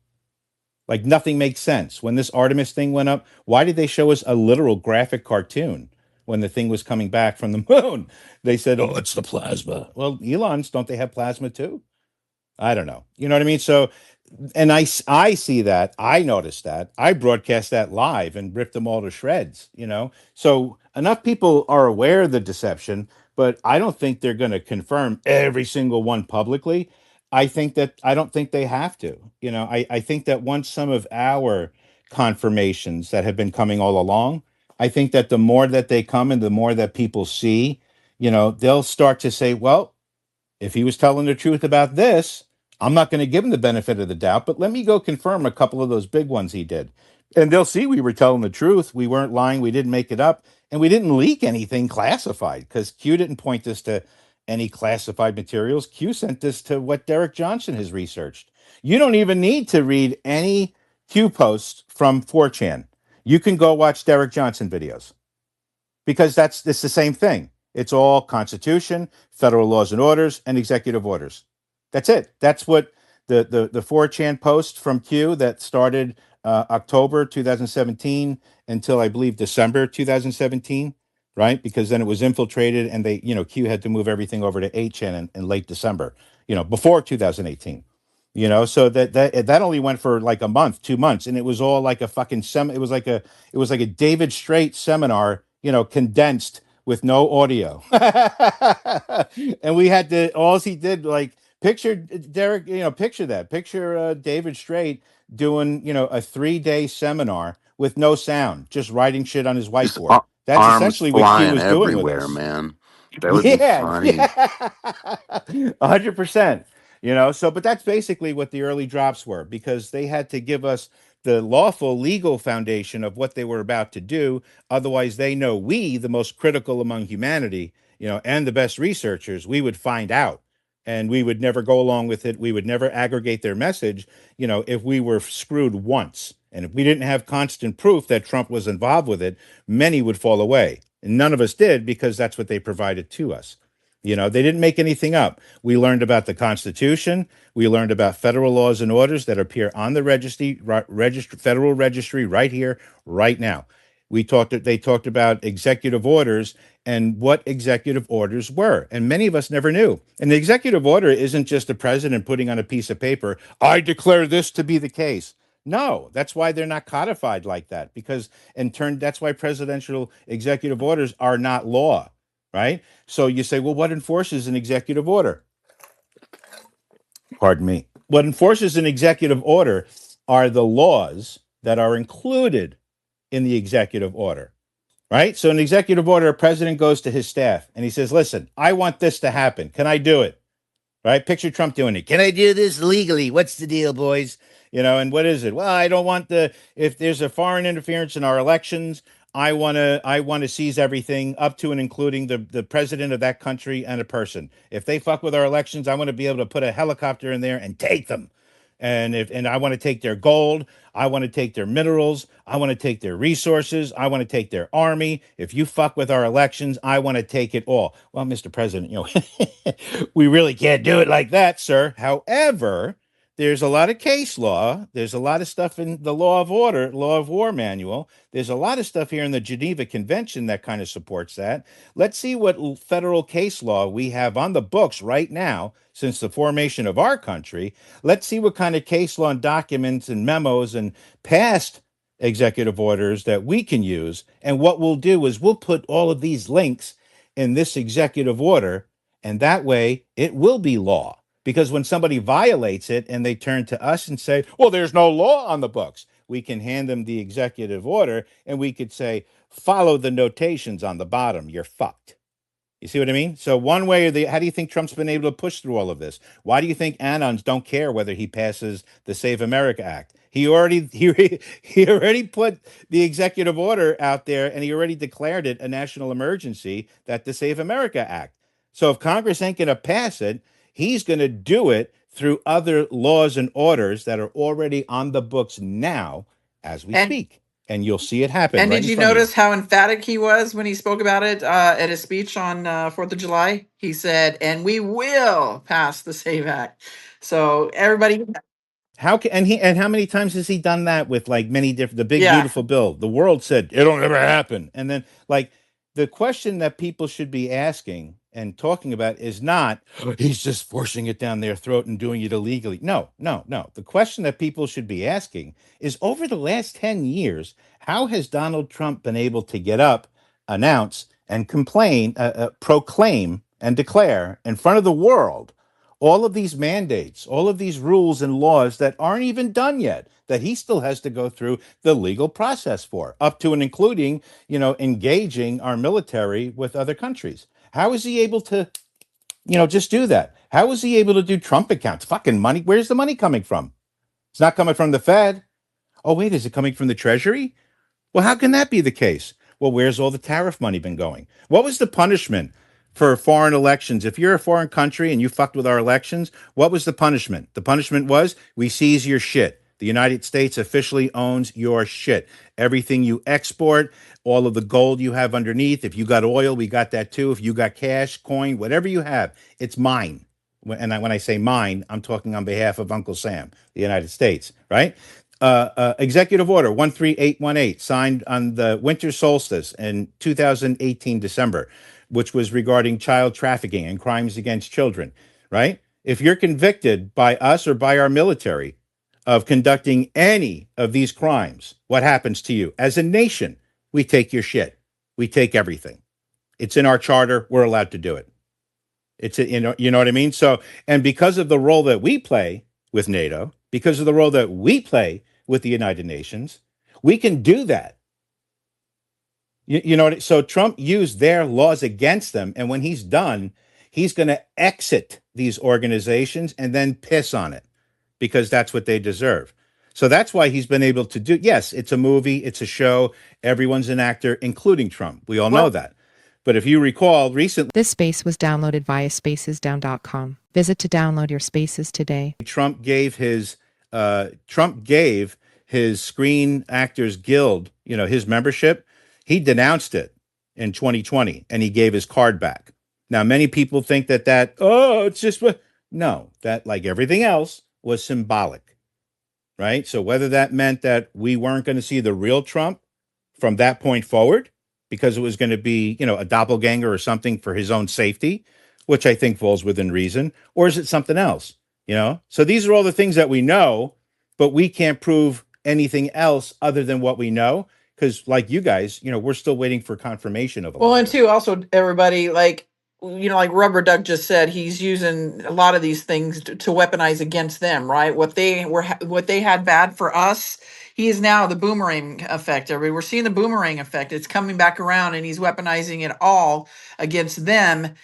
Like nothing makes sense. When this Artemis thing went up, why did they show us a literal graphic cartoon when the thing was coming back from the moon? They said, oh, it's the plasma. Well, Elon's, don't they have plasma too? I don't know. You know what I mean? So, and I see that. I noticed that. I broadcast that live and ripped them all to shreds. So enough people are aware of the deception, but I don't think they're going to confirm every single one publicly. I don't think they have to. I think that once some of our confirmations that have been coming all along, I think that the more that they come and the more that people see, they'll start to say, well, if he was telling the truth about this, I'm not going to give him the benefit of the doubt, but let me go confirm a couple of those big ones he did. And they'll see we were telling the truth. We weren't lying. We didn't make it up. And we didn't leak anything classified because Q didn't point us to any classified materials. Q sent this to what Derek Johnson has researched. You don't even need to read any Q posts from 4chan. You can go watch Derek Johnson videos because it's the same thing. It's all Constitution, federal laws and orders, and executive orders. That's it. That's what the 4chan post from Q that started October 2017 until I believe December 2017, right? Because then it was infiltrated and Q had to move everything over to 8chan in late December, before 2018. So that only went for like a month, 2 months, and it was all like a fucking it was like a David Straight seminar, condensed with no audio. And we had to, all he did, like, picture Derek, picture that. Picture David Straight doing, a 3-day seminar with no sound, just writing shit on his Just whiteboard. That's arms essentially what Q flying was doing with everywhere, us. man. That would be Yeah, funny. yeah, 100%. But that's basically what the early drops were because they had to give us the lawful legal foundation of what they were about to do. Otherwise, they know we, the most critical among humanity, and the best researchers, we would find out and we would never go along with it. We would never aggregate their message, if we were screwed once. And if we didn't have constant proof that Trump was involved with it, many would fall away. And none of us did because that's what they provided to us. They didn't make anything up. We learned about the Constitution. We learned about federal laws and orders that appear on the federal registry right here, right now. They talked about executive orders and what executive orders were. And many of us never knew. And the executive order isn't just the president putting on a piece of paper, I declare this to be the case. No, that's why they're not codified like that, because that's why presidential executive orders are not law, right? So you say, well, what enforces an executive order? Pardon me. What enforces an executive order are the laws that are included in the executive order, right? So an executive order, a president goes to his staff and he says, listen, I want this to happen. Can I do it? Right? Picture Trump doing it. Can I do this legally? What's the deal, boys? And what is it? Well, I don't want if there's a foreign interference in our elections, I want to seize everything up to and including the president of that country and a person. If they fuck with our elections, I want to be able to put a helicopter in there and take them. And I want to take their gold, I want to take their minerals, I want to take their resources, I want to take their army. If you fuck with our elections, I want to take it all. Well, Mr. President, we really can't do it like that, sir. However, there's a lot of case law. There's a lot of stuff in the law of war manual. There's a lot of stuff here in the Geneva Convention that kind of supports that. Let's see what federal case law we have on the books right now since the formation of our country. Let's see what kind of case law and documents and memos and past executive orders that we can use. And what we'll do is we'll put all of these links in this executive order, and that way it will be law. Because when somebody violates it and they turn to us and say, well, there's no law on the books, we can hand them the executive order and we could say, follow the notations on the bottom. You're fucked. You see what I mean? So one way or the, how do you think Trump's been able to push through all of this? Why do you think Anons don't care whether he passes the Save America Act? He already put the executive order out there, and he already declared it a national emergency, that the Save America Act. So if Congress ain't going to pass it, he's going to do it through other laws and orders that are already on the books now as we And speak. And you'll see it happen and right did in you front of you. notice how emphatic he was when he spoke about it at his speech on 4th of July? He said, "And we will pass the Save Act." So everybody, How can and how many times has he done that with like many different the big yeah. beautiful bill? The world said it'll never happen. And then like the question that people should be asking and talking about is not he's just forcing it down their throat and doing it illegally. No, no, no. The question that people should be asking is over the last 10 years, how has Donald Trump been able to get up, announce, and proclaim and declare in front of the world all of these mandates, all of these rules and laws that aren't even done yet, that he still has to go through the legal process for, up to and including, engaging our military with other countries? How is he able to, just do that? How is he able to do Trump accounts? Fucking money. Where's the money coming from? It's not coming from the Fed. Oh, wait, is it coming from the Treasury? Well, how can that be the case? Well, where's all the tariff money been going? What was the punishment for foreign elections? If you're a foreign country and you fucked with our elections, what was the punishment? The punishment was we seize your shit. The United States officially owns your shit. Everything you export, all of the gold you have underneath. If you got oil, we got that too. If you got cash, coin, whatever you have, it's mine. When I say mine, I'm talking on behalf of Uncle Sam, the United States, right? Executive Order 13818, signed on the winter solstice in 2018 December, which was regarding child trafficking and crimes against children, right? If you're convicted by us or by our military of conducting any of these crimes, what happens to you? As a nation, we take your shit. We take everything. It's in our charter. We're allowed to do it. You know what I mean? So, and because of the role that we play with NATO, because of the role that we play with the United Nations, we can do that. You know what? So Trump used their laws against them, and when he's done, he's going to exit these organizations and then piss on it because that's what they deserve. So that's why he's been able to do. Yes, it's a movie, it's a show. Everyone's an actor, including Trump. We all know Well, that. But if you recall, recently This space was downloaded via spacesdown.com. Visit to download your spaces today. Trump gave his Screen Actors Guild, his membership. He denounced it in 2020, and he gave his card back. Now, many people think that it's just no, that like everything else was symbolic, right? So whether that meant that we weren't going to see the real Trump from that point forward, because it was going to be, a doppelganger or something for his own safety, which I think falls within reason, or is it something else? So these are all the things that we know, but we can't prove anything else other than what we know. Because like you guys, we're still waiting for confirmation of a well, lot and of it. two, also everybody, like like Rubber Duck just said, he's using a lot of these things to weaponize against them, right? What they had bad for us, he is now the boomerang effect. Everybody, we're seeing the boomerang effect. It's coming back around, and he's weaponizing it all against them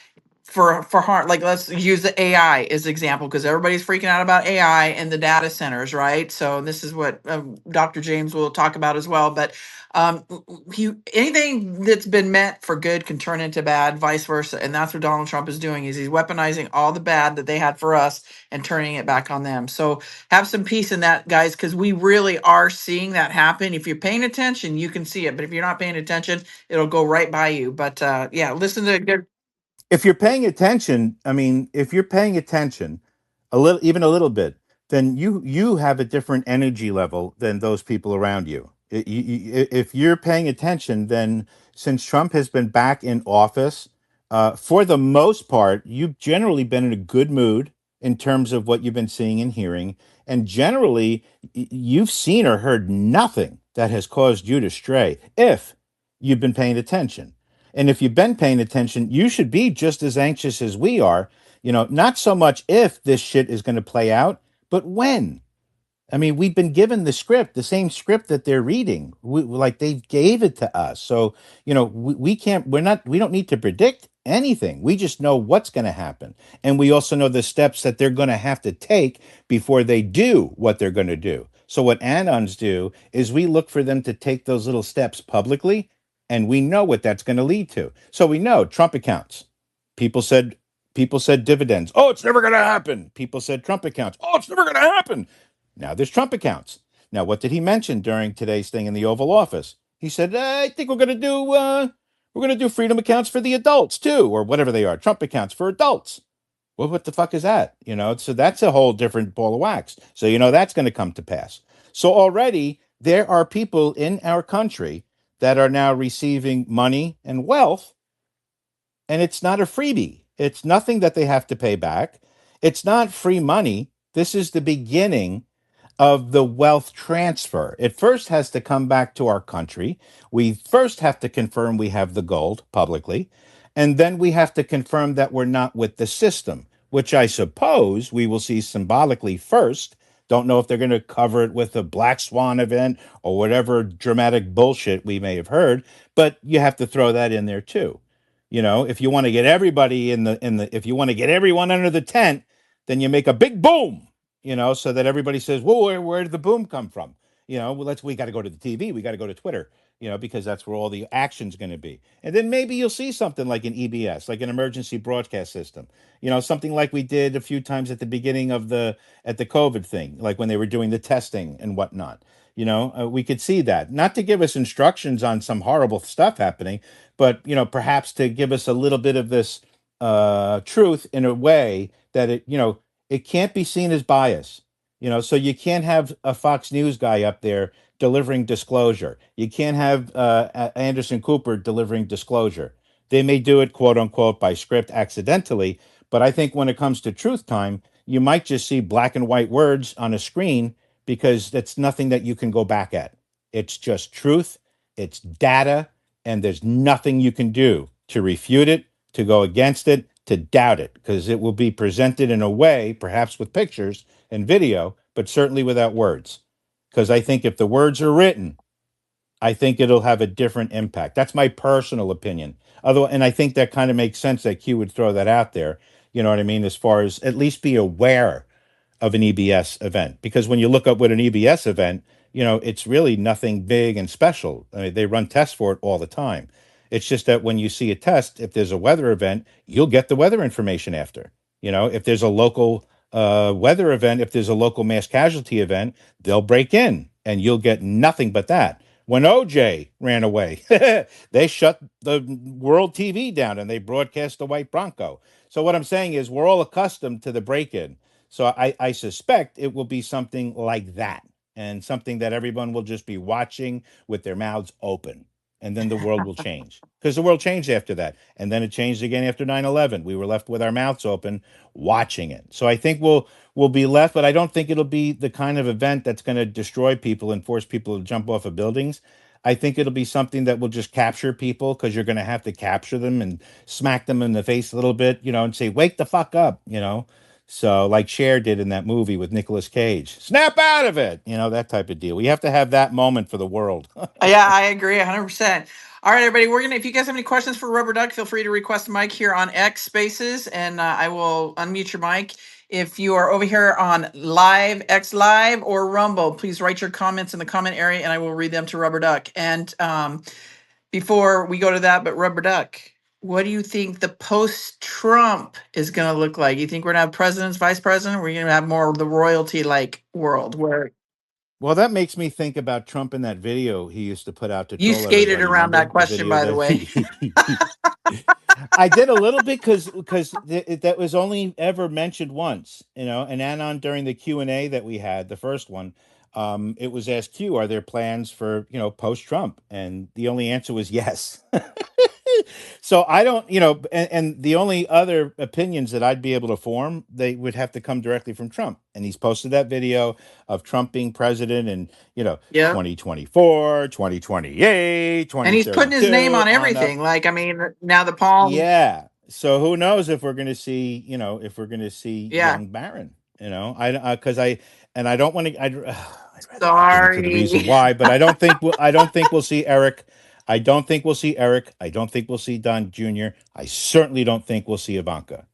for harm. Like, let's use the AI as example, because everybody's freaking out about AI and the data centers, right? So this is what Dr. James will talk about as well. But anything that's been meant for good can turn into bad, vice versa, and that's what Donald Trump is doing. Is he's weaponizing all the bad that they had for us and turning it back on them. So have some peace in that, guys, because we really are seeing that happen. If you're paying attention, you can see it, but if you're not paying attention, it'll go right by you. But yeah, listen to good. If you're paying attention, I mean, if you're paying attention even a little bit, then you have a different energy level than those people around you. If you're paying attention, then since Trump has been back in office, for the most part, you've generally been in a good mood in terms of what you've been seeing and hearing, and generally, you've seen or heard nothing that has caused you to stray if you've been paying attention. And if you've been paying attention, you should be just as anxious as we are, not so much if this shit is going to play out, but when. I mean, we've been given the script, the same script that they're reading. Like they gave it to us. So, we can't, we don't need to predict anything. We just know what's going to happen. And we also know the steps that they're going to have to take before they do what they're going to do. So what anons do is we look for them to take those little steps publicly, and we know what that's going to lead to. So we know Trump accounts. People said dividends. Oh, it's never going to happen. People said Trump accounts. Oh, it's never going to happen. Now there's Trump accounts. Now, what did he mention during today's thing in the Oval Office? He said, I think we're going to do freedom accounts for the adults too, or whatever they are, Trump accounts for adults. Well, what the fuck is that? So that's a whole different ball of wax. So, that's going to come to pass. So already there are people in our country that are now receiving money and wealth, and it's not a freebie. It's nothing that they have to pay back. It's not free money. This is the beginning of the wealth transfer. It first has to come back to our country. We first have to confirm we have the gold publicly, and then we have to confirm that we're not with the system, which I suppose we will see symbolically first. Don't know if they're going to cover it with a black swan event or whatever dramatic bullshit we may have heard, but you have to throw that in there too. If you want to get everybody if you want to get everyone under the tent, then you make a big boom, so that everybody says, well, where did the boom come from? We got to go to the TV. We got to go to Twitter, because that's where all the action's going to be. And then maybe you'll see something like an EBS, like an emergency broadcast system, something like we did a few times at the beginning of at the COVID thing, like when they were doing the testing and whatnot. We could see that, not to give us instructions on some horrible stuff happening, but, perhaps to give us a little bit of this truth in a way that it can't be seen as bias. So you can't have a Fox News guy up there delivering disclosure. You can't have Anderson Cooper delivering disclosure. They may do it, quote unquote, by script accidentally. But I think when it comes to truth time, you might just see black and white words on a screen because that's nothing that you can go back at. It's just truth. It's data. And there's nothing you can do to refute it, to go against it, to doubt it, because it will be presented in a way, perhaps with pictures and video, but certainly without words. Because I think if the words are written, I think it'll have a different impact. That's my personal opinion. And I think that kind of makes sense that Q would throw that out there. You know what I mean? As far as at least be aware of an EBS event. Because when you look up what an EBS event, it's really nothing big and special. I mean, they run tests for it all the time. It's just that when you see a test, if there's a weather event, you'll get the weather information after. If there's a local weather event, if there's a local mass casualty event, they'll break in and you'll get nothing but that. When OJ ran away, they shut the world TV down and they broadcast the white Bronco. So what I'm saying is we're all accustomed to the break-in. So I suspect it will be something like that, and something that everyone will just be watching with their mouths open. And then the world will change, because the world changed after that. And then it changed again after 9/11. We were left with our mouths open watching it. So I think we'll be left, but I don't think it'll be the kind of event that's going to destroy people and force people to jump off of buildings. I think it'll be something that will just capture people, because you're going to have to capture them and smack them in the face a little bit, and say, wake the fuck up, So like Cher did in that movie with Nicolas Cage, snap out of it, that type of deal. We have to have that moment for the world. Yeah, I agree 100%. All right, everybody, if you guys have any questions for Rubber Duck, feel free to request a mic here on X Spaces, and I will unmute your mic. If you are over here on Live, X Live, or Rumble, please write your comments in the comment area, and I will read them to Rubber Duck. And before we go to that, but Rubber Duck, what do you think the post-Trump is going to look like? You think we're going to have presidents, vice president? Or we're going to have more of the royalty-like world where Well, that makes me think about Trump in that video he used to put out to you troll skated everybody. around Remember that the question, video by the that way. I did a little bit because that was only ever mentioned once, and Anon during the Q&A that we had, the first one, it was asked Q, are there plans for, post-Trump? And the only answer was yes. So I don't, and the only other opinions that I'd be able to form, they would have to come directly from Trump. And he's posted that video of Trump being president and, Yeah. 2024, 2028, And he's putting his name 2032 on on up. everything. Like, I mean, now the palm. Yeah. So who knows if we're going to see, Yeah. young Barron, because I don't want to, I'd rather not get into the Sorry. reason why, but I don't think we'll see Eric. I don't think we'll see Eric. I don't think we'll see Don Jr. I certainly don't think we'll see Ivanka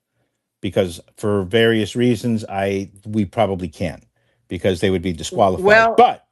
because for various reasons, we probably can't because they would be disqualified. Well, But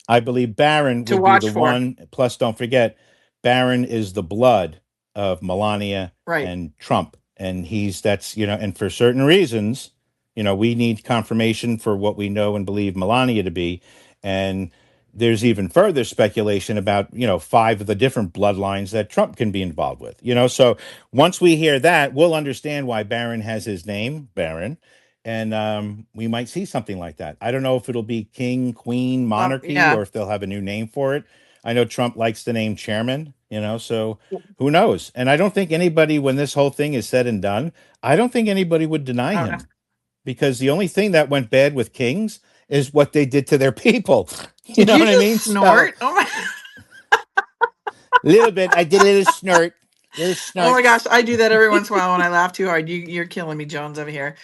I believe Barron to would be watch the for. one. Plus, don't forget, Barron is the blood of Melania Right. and Trump. And and for certain reasons, we need confirmation for what we know and believe Melania to be. And there's even further speculation about, 5 of the different bloodlines that Trump can be involved with, So once we hear that, we'll understand why Barron has his name, Barron. And we might see something like that. I don't know if it'll be king, queen, monarchy, Yeah. or if they'll have a new name for it. I know Trump likes the name chairman, so who knows? And I don't think anybody, when this whole thing is said and done, I don't think anybody would deny I don't know. him because the only thing that went bad with kings is what they did to their people. You Did know you what I just mean? So, snort? Oh my. a little bit. I did a little snort. Oh my gosh, I do that every once in a while when I laugh too hard. You're killing me, Jones, over here.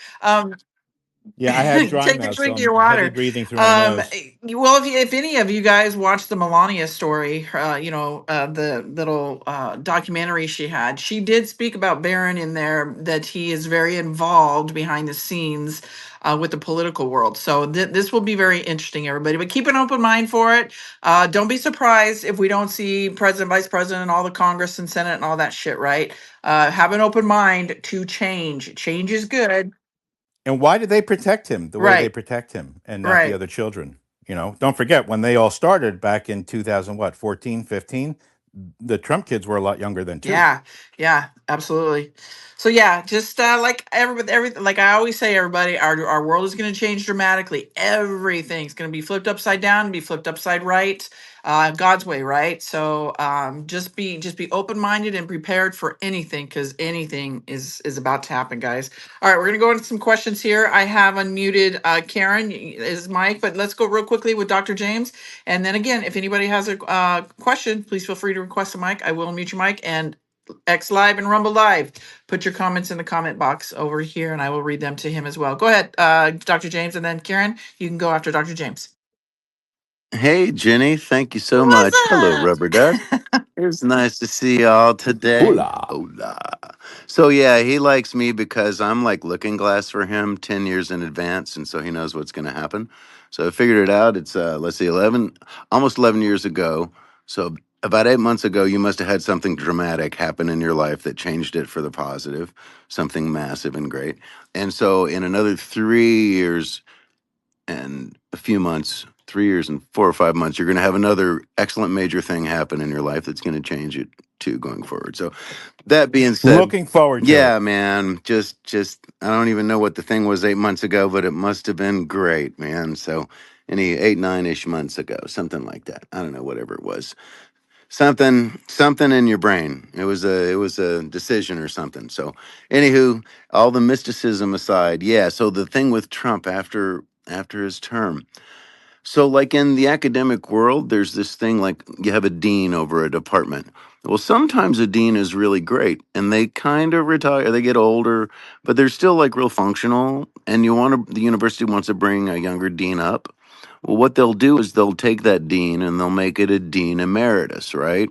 Yeah, I have dry Take a mouth, so drink of your I'm heavy water. breathing through my nose. Well, if any of you guys watched the Melania story, the little documentary she had, she did speak about Barron in there that he is very involved behind the scenes with the political world. So this will be very interesting, everybody. But keep an open mind for it. Don't be surprised if we don't see president, vice president, and all the Congress and Senate and all that shit. Right? Have an open mind to change. Change is good. And why did they protect him the way they Right. protect him and not the Right. other children? Don't forget when they all started back in 2000, 14, 15, the Trump kids were a lot younger than too. Yeah, absolutely. So yeah, just like everything, like I always say, everybody, our world is going to change dramatically. Everything's going to be flipped upside down, be flipped upside right, God's way, right? So just be open minded and prepared for anything because anything is about to happen, guys. All right, we're gonna go into some questions here. I have unmuted Karen is Mike, but let's go real quickly with Dr. James. And then again, if anybody has a question, please feel free to request a mic. I will unmute your mic and X Live and Rumble Live. Put your comments in the comment box over here and I will read them to him as well. Go ahead, Dr. James, and then Karen, you can go after Dr. James. Hey, Jenny, thank you so What's much. Hello, up? Rubber Duck. It's nice to see y'all today. Hola. Hola. So, yeah, he likes me because I'm like looking glass for him 10 years in advance, and so he knows what's going to happen. So I figured it out. It's, let's see, almost 11 years ago. So about 8 months ago, you must have had something dramatic happen in your life that changed it for the positive, something massive and great. And so in another 3 years, and a few months, 3 years and 4 or 5 months, you're going to have another excellent major thing happen in your life that's going to change it too going forward. So that being said, Looking forward to yeah, it. man, just I don't even know what the thing was 8 months ago, but it must have been great, man. So any 8, 9-ish months ago, something like that. I don't know, whatever it was. Something in your brain. It was a decision or something. So anywho, all the mysticism aside, yeah. So the thing with Trump after his term. So like in the academic world, there's this thing like you have a dean over a department. Well, sometimes a dean is really great and they kind of retire, they get older, but they're still like real functional. And the university wants to bring a younger dean up. Well, what they'll do is they'll take that dean and they'll make it a dean emeritus, right?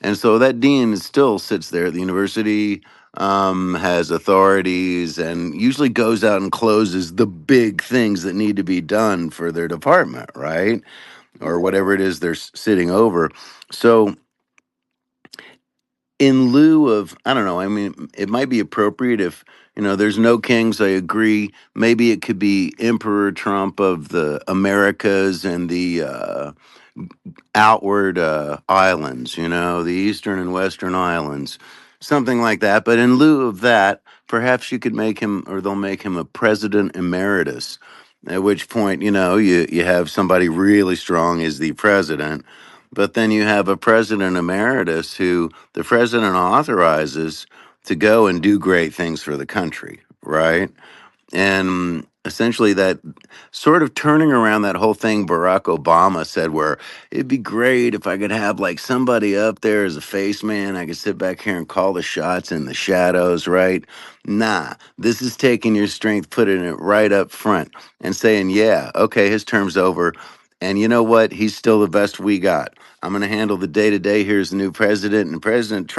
And so that dean still sits there at the university, has authorities, and usually goes out and closes the big things that need to be done for their department, right? Or whatever it is they're sitting over. So, in lieu of, I don't know, I mean, it might be appropriate if, there's no kings, I agree. Maybe it could be Emperor Trump of the Americas and the outward islands, the eastern and western islands, something like that. But in lieu of that, perhaps you could make him, or they'll make him a president emeritus. At which point, you have somebody really strong as the president, but then you have a president emeritus who the president authorizes to go and do great things for the country, right? And essentially that sort of turning around that whole thing Barack Obama said, where it'd be great if I could have like somebody up there as a face man. I could sit back here and call the shots in the shadows, right? Nah, this is taking your strength, putting it right up front and saying, yeah, okay, his term's over. And you know what? He's still the best we got. I'm going to handle the day to day. Here's the new president, and President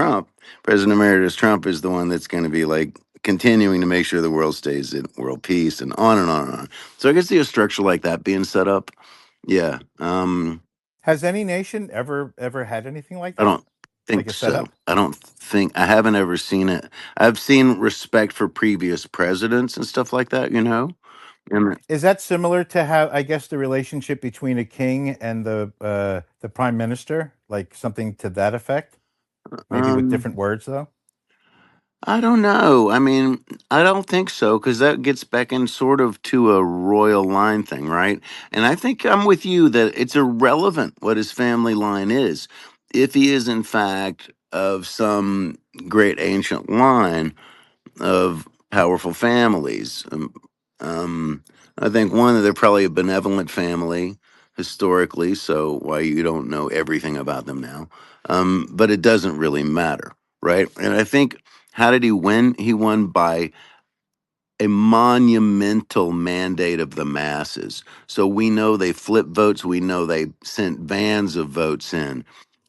Emeritus Trump, is the one that's going to be like continuing to make sure the world stays in world peace and on and on and on. So I can see a structure like that being set up. Yeah. Has any nation ever had anything like I that? don't Like think a so. setup? I haven't ever seen it. I've seen respect for previous presidents and stuff like that, you know? And, Is that similar to how, I guess, the relationship between a king and the prime minister, like something to that effect? Maybe with um, different words, though. I don't know. I mean, I don't think so because that gets back in sort of to a royal line thing, right? And I think I'm with you that it's irrelevant what his family line is. If he is, in fact, of some great ancient line of powerful families, I think one, that they're probably a benevolent family historically, so why you don't know everything about them now. But it doesn't really matter, right? And I think, how did he win? He won by a monumental mandate of the masses. So we know they flipped votes. We know they sent vans of votes in.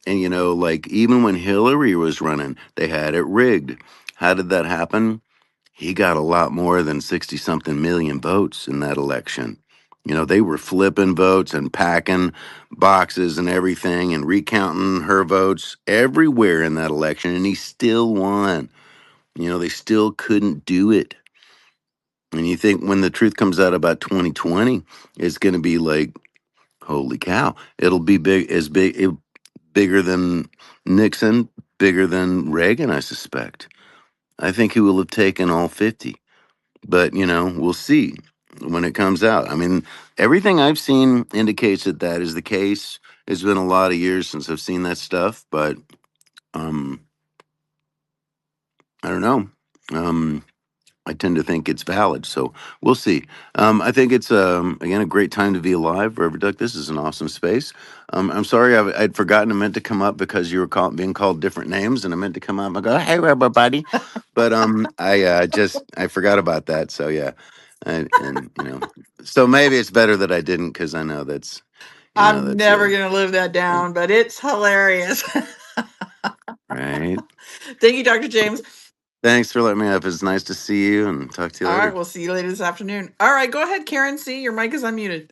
And, you know, like even when Hillary was running, they had it rigged. How did that happen? He got a lot more than 60 something million votes in that election. You know, they were flipping votes and packing boxes and everything and recounting her votes everywhere in that election, and he still won. You know, they still couldn't do it. And you think when the truth comes out about 2020, it's going to be like, holy cow, it'll be bigger than Nixon, bigger than Reagan, I suspect. I think he will have taken all 50. But, you know, we'll see when it comes out. I mean, everything I've seen indicates that that is the case. It's been a lot of years since I've seen that stuff, but um, I don't know. I tend to think it's valid, so we'll see. I think it's again a great time to be alive, Reverend Duck. This is an awesome space. I'm sorry I'd forgotten. I meant to come up because you were being called different names, and I meant to come up and go, "Hey, everybody," but I forgot about that. So yeah, and you know, so maybe it's better that I didn't, because I know that's, you know, I'm that's never going to live that um, down, but it's hilarious. right. Thank you, Dr. James. Thanks for letting me up. It's nice to see you and talk to you All right, later. we'll see you later this afternoon. All right, go ahead, Karen C. Your mic is unmuted.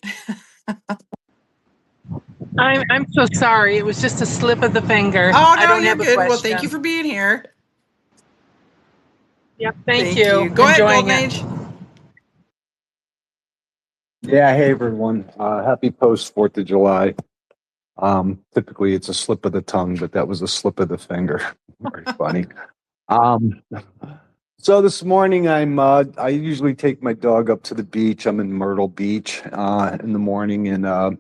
I'm so sorry. It was just a slip of the finger. Oh, I no, don't you're have a good. Well, thank you question. for being here. Yep, thank Thank you. you. Go ahead, Enjoying Golden it. Age. Yeah, hey everyone. Happy post 4th of July. Typically it's a slip of the tongue, but that was a slip of the finger. Very funny. Um, so this morning I usually take my dog up to the beach. I'm in Myrtle Beach in the morning, and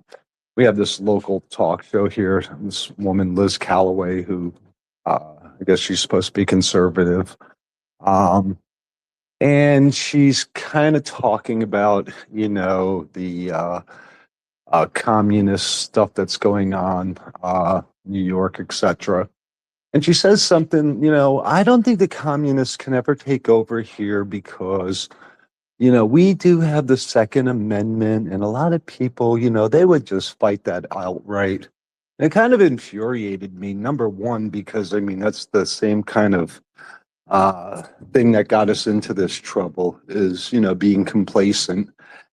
we have this local talk show here. This woman, Liz Calloway, who I guess she's supposed to be conservative. Um, and she's kind of talking about, the communist stuff that's going on, New York, etc. And she says something, I don't think the communists can ever take over here because, we do have the Second Amendment, and a lot of people, they would just fight that outright. And it kind of infuriated me, number one, because I mean, that's the same kind of thing that got us into this trouble, is being complacent.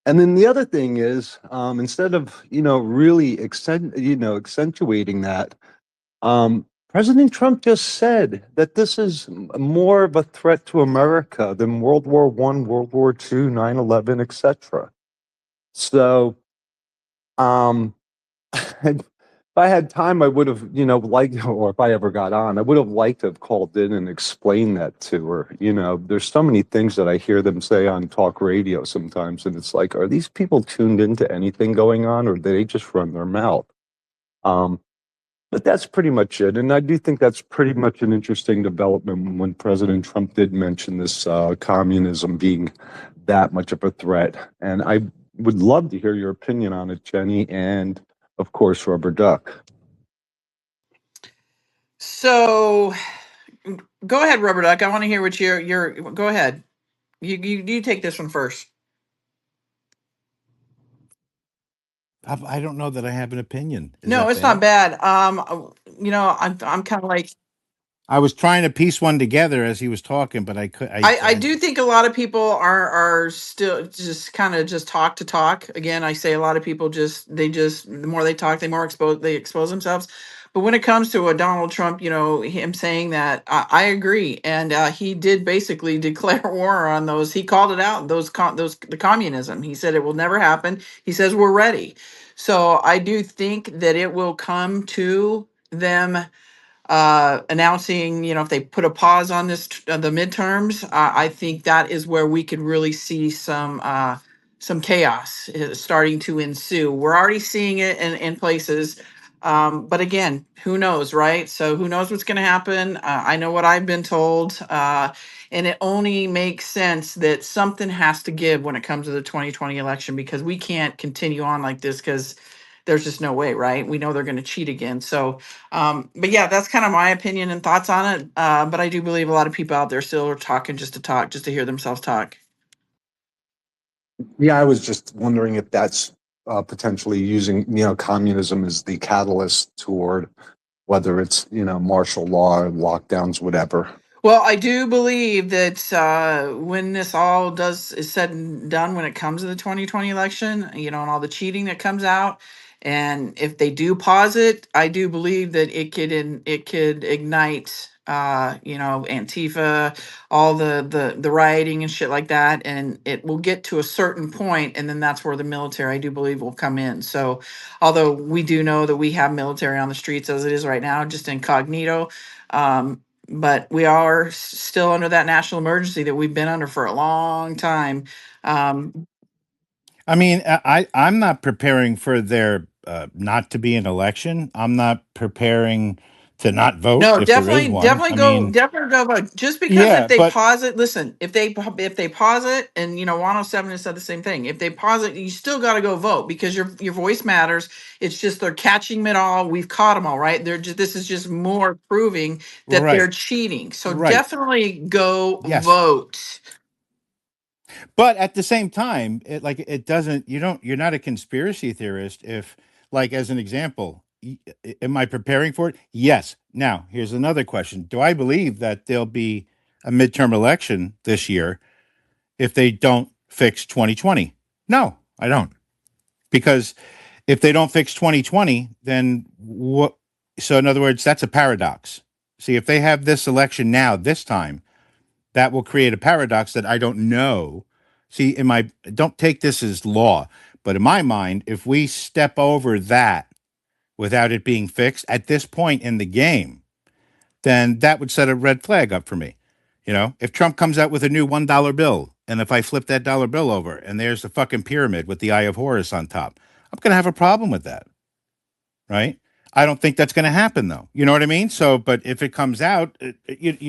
And then the other thing is, instead of really accentuating that, President Trump just said that this is more of a threat to America than World War One, World War Two, 9/11, etc. So um if I had time, I would have, liked, or if I ever got on, I would have liked to have called in and explained that to her. There's so many things that I hear them say on talk radio sometimes, and it's like, are these people tuned into anything going on, or do they just run their mouth? Um, but that's pretty much it. And I do think that's pretty much an interesting development when President Trump did mention this communism being that much of a threat. And I would love to hear your opinion on it, Jenny, and of course, Rubber Duck. So go ahead, Rubber Duck. I want to hear what your go ahead. You take this one first. I don't know that I have an opinion. Is No, that it's not bad? bad. I'm kind of like, I was trying to piece one together as he was talking, but I could. I do think a lot of people are still just kind of just talk to talk. Again, I say a lot of people just the more they talk, they expose themselves. But when it comes to a Donald Trump, him saying that, I agree, and he did basically declare war on those. He called it out, those the communism. He said it will never happen. He says we're ready. So I do think that it will come to them announcing, if they put a pause on the midterms. I think that is where we could really see some chaos starting to ensue. We're already seeing it in places, but again, who knows, right? So who knows what's going to happen? I know what I've been told, and it only makes sense that something has to give when it comes to the 2020 election, because we can't continue on like this, because there's just no way, right? We know they're going to cheat again. So but yeah, that's kind of my opinion and thoughts on it. But I do believe a lot of people out there still are talking just to talk, just to hear themselves talk. Yeah, I was just wondering if that's potentially using, communism as the catalyst toward whether it's, martial law, lockdowns, whatever. Well, I do believe that when this all is said and done, when it comes to the 2020 election, and all the cheating that comes out, and if they do pause it, I do believe that it could ignite, Antifa, all the rioting and shit like that, and it will get to a certain point, and then that's where the military, I do believe, will come in. So, although we do know that we have military on the streets as it is right now, just incognito. But we are still under that national emergency that we've been under for a long time. Um, I mean, I'm not preparing for there not to be an election. I'm not preparing to not vote no, if there is definitely, one. I mean, definitely go vote. Just because if yeah, they but pause it, listen, if they pause it, and 107 has said the same thing. If they pause it, you still got to go vote, because your voice matters. It's just they're catching them all. We've caught them all, right? This is just more proving that they're right, cheating. So right, definitely go yes. vote. But at the same time, it doesn't. You're not a conspiracy theorist. If, like, as an example, am I preparing for it? Yes. Now, here's another question: do I believe that there'll be a midterm election this year if they don't fix 2020? No, I don't. Because if they don't fix 2020, then what? So, in other words, that's a paradox. See, if they have this election now, this time, that will create a paradox that I don't know. See, don't take this as law, but in my mind, if we step over that without it being fixed at this point in the game, then that would set a red flag up for me. If Trump comes out with a new $1 bill, and if I flip that dollar bill over and there's the fucking pyramid with the Eye of Horus on top, I'm going to have a problem with that, right? I don't think that's going to happen, though. You know what I mean? So, but if it comes out,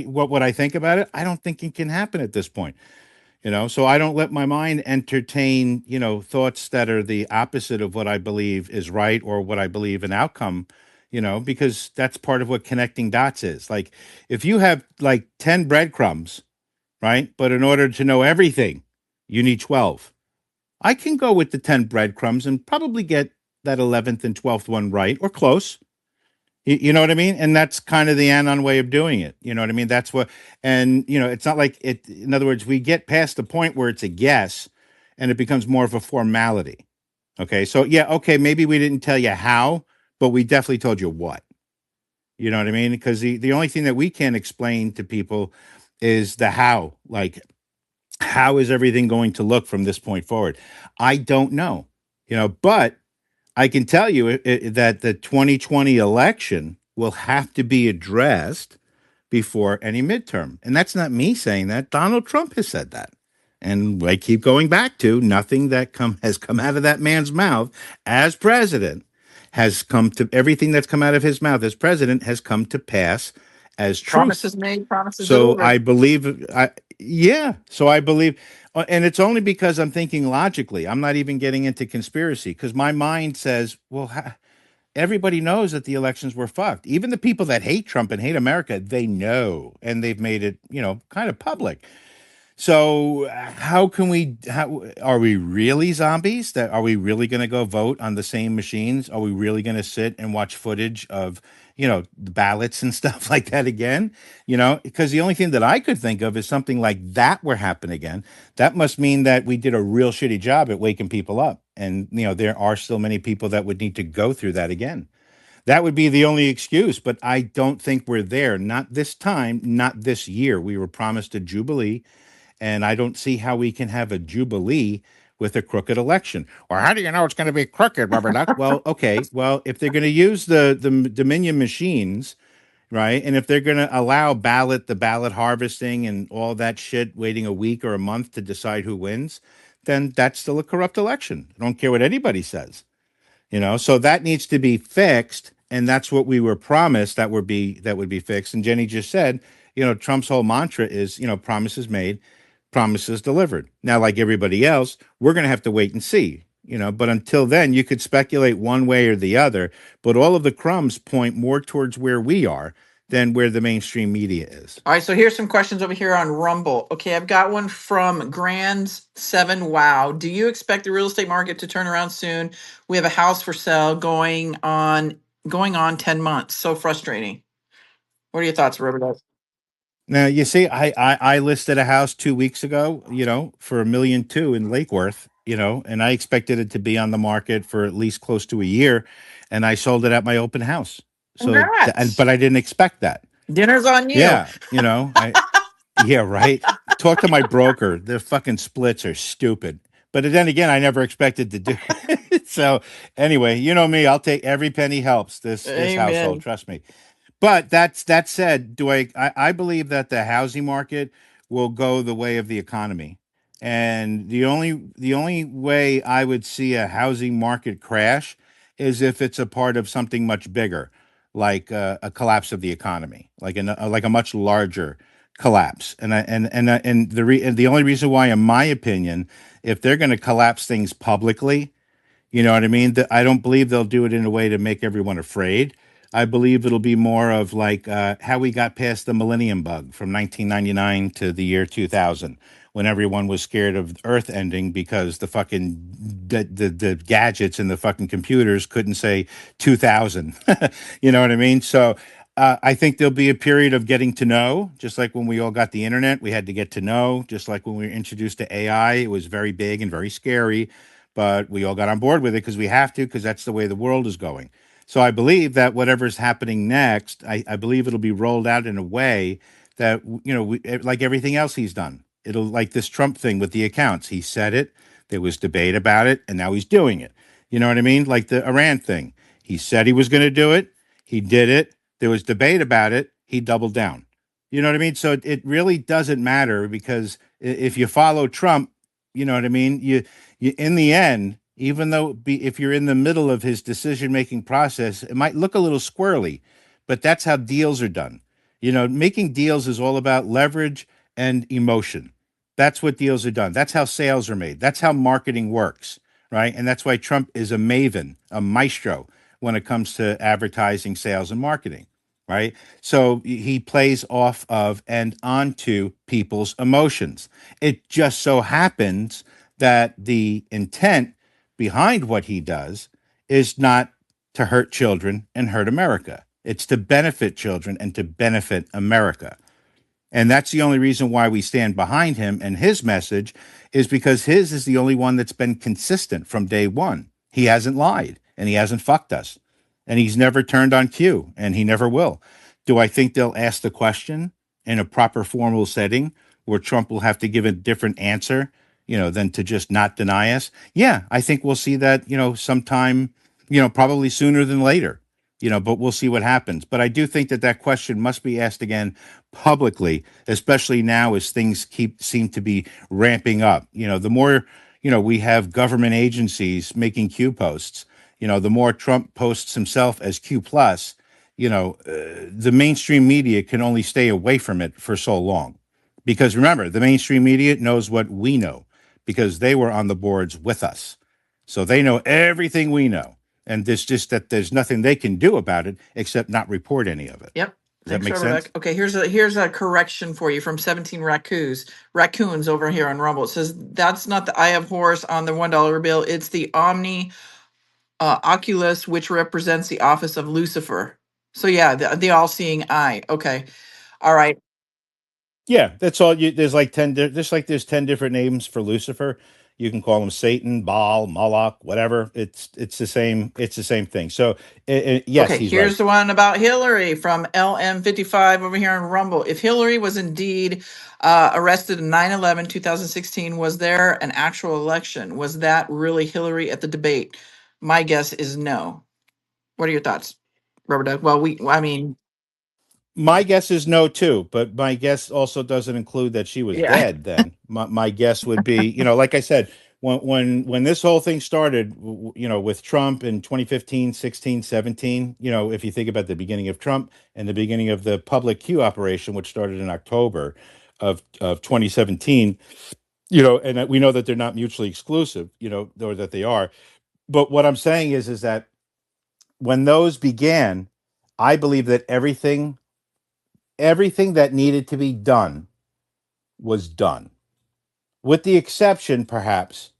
what would I think about it? I don't think it can happen at this point. So I don't let my mind entertain, thoughts that are the opposite of what I believe is right or what I believe an outcome, because that's part of what connecting dots is. Like, if you have like 10 breadcrumbs, right? But in order to know everything, you need 12. I can go with the 10 breadcrumbs and probably get that 11th and 12th one right or close. You know what I mean? And that's kind of the anon way of doing it. You know what I mean? That's what, and, it's not like it, in other words, we get past the point where it's a guess and it becomes more of a formality. Okay. So, yeah, okay, maybe we didn't tell you how, but we definitely told you what. You know what I mean? Because the only thing that we can explain to people is the how. Like, how is everything going to look from this point forward? I don't know, but I can tell you that the 2020 election will have to be addressed before any midterm. And that's not me saying that. Donald Trump has said that. And I keep going back to nothing that has come out of that man's mouth as president has come to everything that's come out of his mouth as president has come to pass as truth. Promises made, promises So delivered. I believe, yeah. So I believe, and it's only because I'm thinking logically. I'm not even getting into conspiracy because my mind says, well, everybody knows that the elections were fucked. Even the people that hate Trump and hate America, they know, and they've made it, kind of public. So how can we? How are we really zombies? That are we really going to go vote on the same machines? Are we really going to sit and watch footage of the ballots and stuff like that again? Because the only thing that I could think of is something like that were happen again. That must mean that we did a real shitty job at waking people up, and there are still many people that would need to go through that again. That would be the only excuse, but I don't think we're there. Not this time, not this year. We were promised a jubilee, and I don't see how we can have a jubilee with a crooked election. Or how do you know it's going to be crooked, Rubber Duck? Well, okay. Well, if they're going to use the Dominion machines, right, and if they're going to allow the ballot harvesting and all that shit, waiting a week or a month to decide who wins, then that's still a corrupt election. I don't care what anybody says. So that needs to be fixed, and that's what we were promised that would be fixed. And Jenny just said, Trump's whole mantra is, promises made, promises delivered. Now, like everybody else, we're going to have to wait and see. But until then, you could speculate one way or the other, but all of the crumbs point more towards where we are than where the mainstream media is. All right, so here's some questions over here on Rumble. Okay, I've got one from Grands7 Wow. Do you expect the real estate market to turn around soon? We have a house for sale going on 10 months. So frustrating. What are your thoughts, Robert? Now, you see, I listed a house 2 weeks ago, for $1.2 million in Lake Worth, and I expected it to be on the market for at least close to a year, and I sold it at my open house. Congrats. But I didn't expect that. Dinner's on you. Yeah, yeah, right. Talk to my broker. The fucking splits are stupid. But then again, I never expected to do it. So anyway, you know me, I'll take every penny helps this household. Trust me. But that said, I believe that the housing market will go the way of the economy. And the only way I would see a housing market crash is if it's a part of something much bigger, like a collapse of the economy, like a much larger collapse. And the only reason why, in my opinion, if they're going to collapse things publicly, you know what I mean? I don't believe they'll do it in a way to make everyone afraid. I believe it'll be more of like how we got past the millennium bug from 1999 to the year 2000, when everyone was scared of Earth ending because the gadgets and the fucking computers couldn't say 2000. You know what I mean? So I think there'll be a period of getting to know, just like when we all got the internet, we had to get to know, just like when we were introduced to AI, it was very big and very scary, but we all got on board with it because we have to, because that's the way the world is going. So I believe that whatever's happening next, I believe it'll be rolled out in a way that, like everything else he's done. It'll, like this Trump thing with the accounts. He said it, there was debate about it, and now he's doing it. You know what I mean? Like the Iran thing. He said he was going to do it. He did it. There was debate about it. He doubled down. You know what I mean? So it really doesn't matter, because if you follow Trump, you know what I mean? You in the end, even though if you're in the middle of his decision-making process, it might look a little squirrely, but that's how deals are done. Making deals is all about leverage and emotion. That's what deals are done. That's how sales are made. That's how marketing works, right? And that's why Trump is a maven, a maestro when it comes to advertising, sales, and marketing, right? So he plays off of and onto people's emotions. It just so happens that the intent behind what he does is not to hurt children and hurt America. It's to benefit children and to benefit America. And that's the only reason why we stand behind him and his message, is because his is the only one that's been consistent from day one. He hasn't lied, and he hasn't fucked us, and he's never turned on cue, and he never will. Do I think they'll ask the question in a proper formal setting where Trump will have to give a different answer, than to just not deny us? Yeah, I think we'll see that, sometime, probably sooner than later, but we'll see what happens. But I do think that question must be asked again publicly, especially now as things seem to be ramping up. The more, we have government agencies making Q posts, the more Trump posts himself as Q plus, the mainstream media can only stay away from it for so long. Because remember, the mainstream media knows what we know, because they were on the boards with us. So they know everything we know. And there's just that there's nothing they can do about it except not report any of it. Yep. Does that Thanks, make Rubberduck. sense? Okay, here's a correction for you from 17 raccoons over here on Rumble. It says that's not the Eye of Horus on the $1 bill. It's the Omni Oculus, which represents the office of Lucifer. So yeah, the all-seeing eye. Okay, all right. Yeah, that's all. There's like 10. Just like there's 10 different names for Lucifer. You can call him Satan, Baal, Moloch, whatever. It's the same. It's the same thing. So yes, Okay, he's right. here's the one about Hillary from LM55 over here on Rumble. If Hillary was indeed arrested in 9/11 2016, was there an actual election? Was that really Hillary at the debate? My guess is no. What are your thoughts, Rubber Duck? Well, I mean, My guess is no too, but my guess also doesn't include that she was yeah. dead. Then my guess would be, like I said, when this whole thing started, with Trump in 2015, 16, 17, if you think about the beginning of Trump and the beginning of the public Q operation, which started in October of 2017, and we know that they're not mutually exclusive, or that they are. But what I'm saying is that when those began, I believe that everything that needed to be done was done, with the exception, perhaps,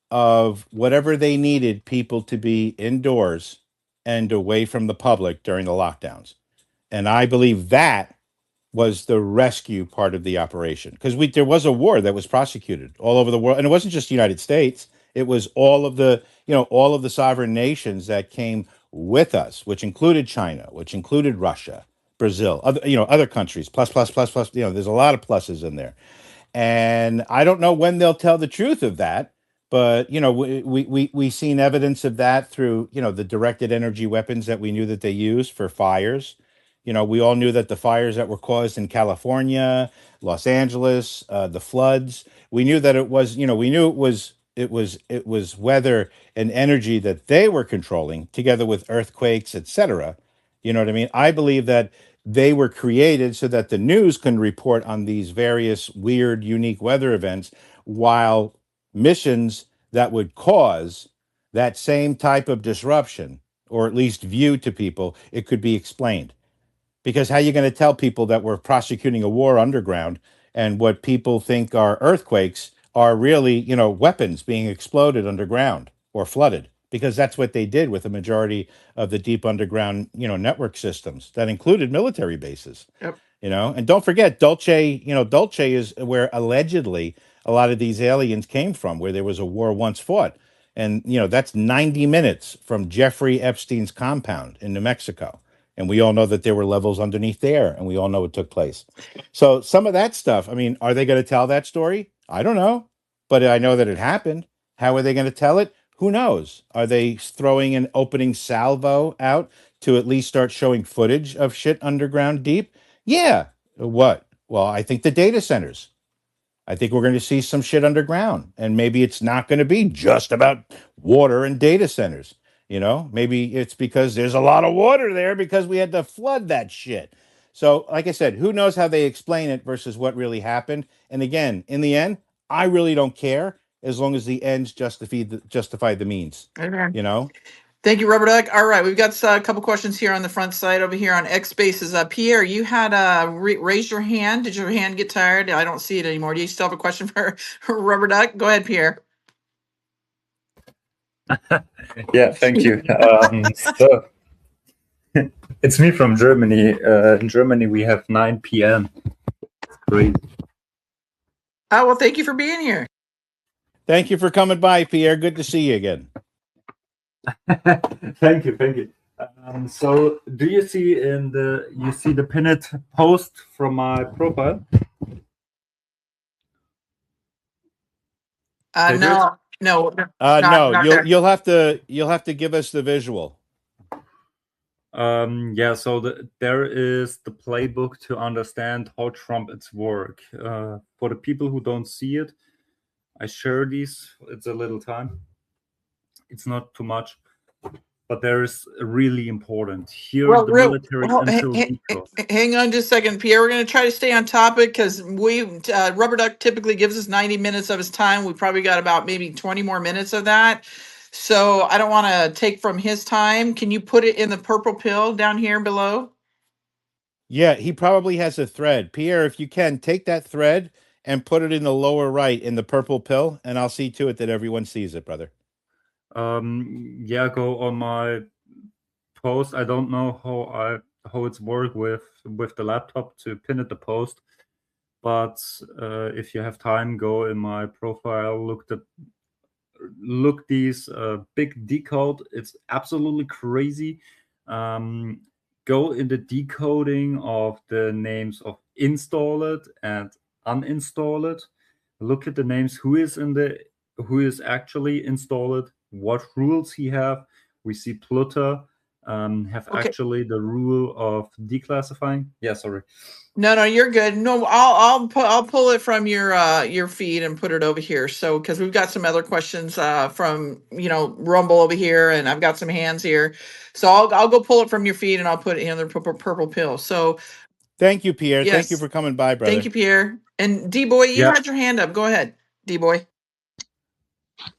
of whatever they needed people to be indoors and away from the public during the lockdowns. And I believe that was the rescue part of the operation, because there was a war that was prosecuted all over the world, and it wasn't just the United States. It was all of the sovereign nations that came with us, which included China, which included Russia, Brazil, other countries, plus plus plus plus. There's a lot of pluses in there. And I don't know when they'll tell the truth of that, but we seen evidence of that through the directed energy weapons that we knew that they used for fires. We all knew that the fires that were caused in California, Los Angeles, the floods, we knew that it was weather and energy that they were controlling, together with earthquakes, etc. You know what I mean? I believe that they were created so that the news can report on these various weird, unique weather events, while missions that would cause that same type of disruption, or at least view to people, it could be explained. Because how are you going to tell people that we're prosecuting a war underground, and what people think are earthquakes are really, weapons being exploded underground or flooded? Because that's what they did with the majority of the deep underground, network systems that included military bases. Yep. And don't forget Dulce. Dulce is where allegedly a lot of these aliens came from, where there was a war once fought. And that's 90 minutes from Jeffrey Epstein's compound in New Mexico. And we all know that there were levels underneath there, and we all know it took place. So some of that stuff, I mean, are they going to tell that story? I don't know, but I know that it happened. How are they going to tell it? Who knows? Are they throwing an opening salvo out to at least start showing footage of shit underground deep? Yeah. What? Well, I think the data centers. I think we're going to see some shit underground, and maybe it's not going to be just about water and data centers. Maybe it's because there's a lot of water there because we had to flood that shit. So, like I said, who knows how they explain it versus what really happened? And again, in the end, I really don't care, as long as the ends justify the means. Okay. You know. Thank you, Rubber Duck. All right, we've got a couple questions here on the front side over here on X Spaces. Pierre, you had raised your hand. Did your hand get tired? I don't see it anymore. Do you still have a question for Rubber Duck? Go ahead, Pierre. Yeah, thank you. So it's me from Germany. In Germany, we have 9 p.m. It's great. Oh, well, thank you for being here. Thank you for coming by, Pierre. Good to see you again. Thank you. So, do you see the pinned post from my profile? No. No. You'll have to give us the visual. Yeah. So there is the playbook to understand how trumpets work. For the people who don't see it, I share these. It's a little time. It's not too much, but there is really important here. The military details. Hang on just a second, Pierre. We're going to try to stay on topic because Rubber Duck typically gives us 90 minutes of his time. We probably got about maybe 20 more minutes of that. So I don't want to take from his time. Can you put it in the purple pill down here below? Yeah, he probably has a thread. Pierre, if you can, take that thread and put it in the lower right in the purple pill, and I'll see to it that everyone sees it, brother. Yeah, go on my post. I don't know how it's work with the laptop to pin it the post, but if you have time, go in my profile, look these big decode. It's absolutely crazy. Go in the decoding of the names of install it and uninstall it. Look at the names, who is actually installed, what rules he have. We see Pluto have Okay. actually the rule of declassifying. Yeah, sorry. No, you're good. No, I'll pull it from your feed and put it over here. So because we've got some other questions from Rumble over here, and I've got some hands here. So I'll go pull it from your feed and I'll put it in the purple pill. So Thank you, Pierre. Thank you yes, for coming by, brother. thank you, Pierre. And D boy, you Yeah. had your hand up. Go ahead, D boy.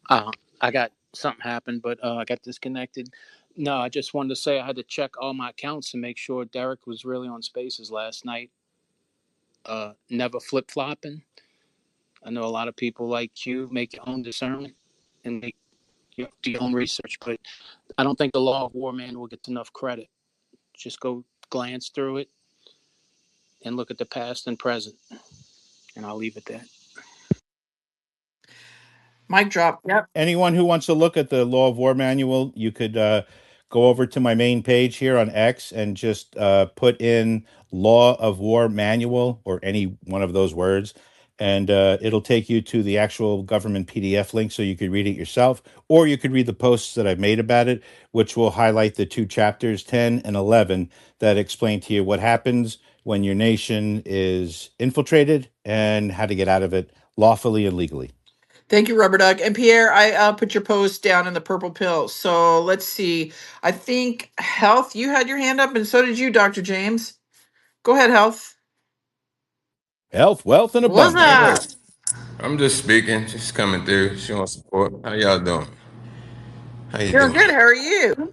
I got something happened, but I got disconnected. No, I just wanted to say I had to check all my accounts to make sure Derek was really on Spaces last night. Never flip flopping. I know a lot of people like you make your own discernment and do your own research, but I don't think the Law of War manual gets enough credit. Just go glance through it and look at the past and present, and I'll leave it there. Mic drop. Yep. Anyone who wants to look at the Law of War manual, you could go over to my main page here on X and just put in Law of War manual or any one of those words, and it'll take you to the actual government PDF link so you could read it yourself, or you could read the posts that I've made about it, which will highlight the 2 chapters, 10 and 11, that explain to you what happens when your nation is infiltrated and how to get out of it lawfully and legally. Thank you, Rubber Duck. And Pierre, I put your post down in the purple pill. So let's see. I think Health, you had your hand up, and so did you, Dr. James. Go ahead, Health. Health, wealth, and What's abundance. up? I'm just speaking, just coming through, showing support. How y'all doing? How you Doing doing? good. How are you?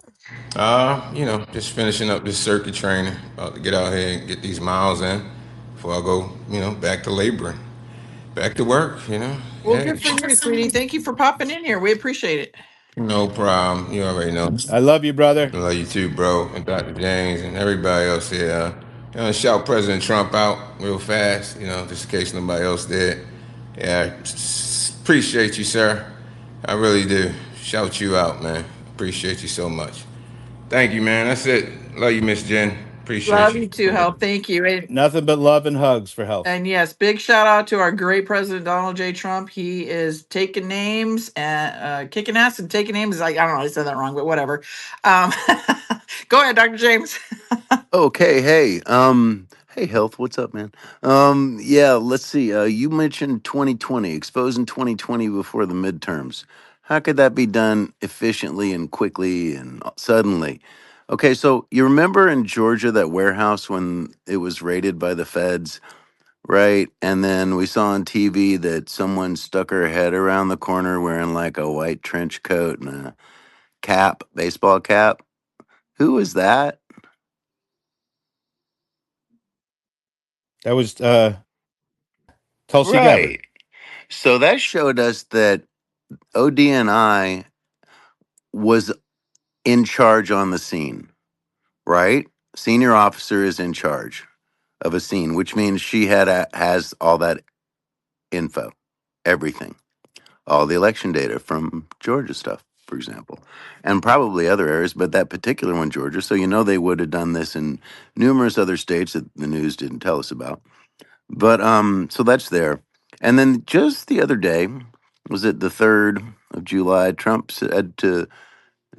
Just finishing up this circuit training. About to get out here and get these miles in before I go, back to laboring, back to work. Well, Hey, good for you, sweetie. Thank you for popping in here. We appreciate it. no problem. You already know. I love you, brother. I love you too, bro, and Dr. James and everybody else here. Shout President Trump out real fast, just in case nobody else did. Yeah, appreciate you, sir. I really do. Shout you out, man. Appreciate you so much. Thank you, man. That's it. Love you, Miss Jen. Appreciate Love you. you too, Health. Thank you. Nothing but love and hugs for Health. And yes, big shout out to our great President Donald J. Trump. He is taking names and kicking ass and taking names. I don't know, I said that wrong, but whatever. Go ahead, Dr. James. Okay, hey, Health, what's up, man? Yeah, let's see. You mentioned 2020, exposing 2020 before the midterms. How could that be done efficiently and quickly and suddenly? Okay, so you remember in Georgia that warehouse when it was raided by the feds, right? And then we saw on TV that someone stuck her head around the corner wearing like a white trench coat and a cap, baseball cap. Who was that? That was Tulsi Gabbard. Right. So that showed us that ODNI was in charge on the scene, right? Senior officer is in charge of a scene, which means she has all that info, everything, all the election data from Georgia stuff, for example, and probably other areas, but that particular one, Georgia. So they would have done this in numerous other states that the news didn't tell us about. But so that's there. And then just the other day, was it the 3rd of July, Trump said to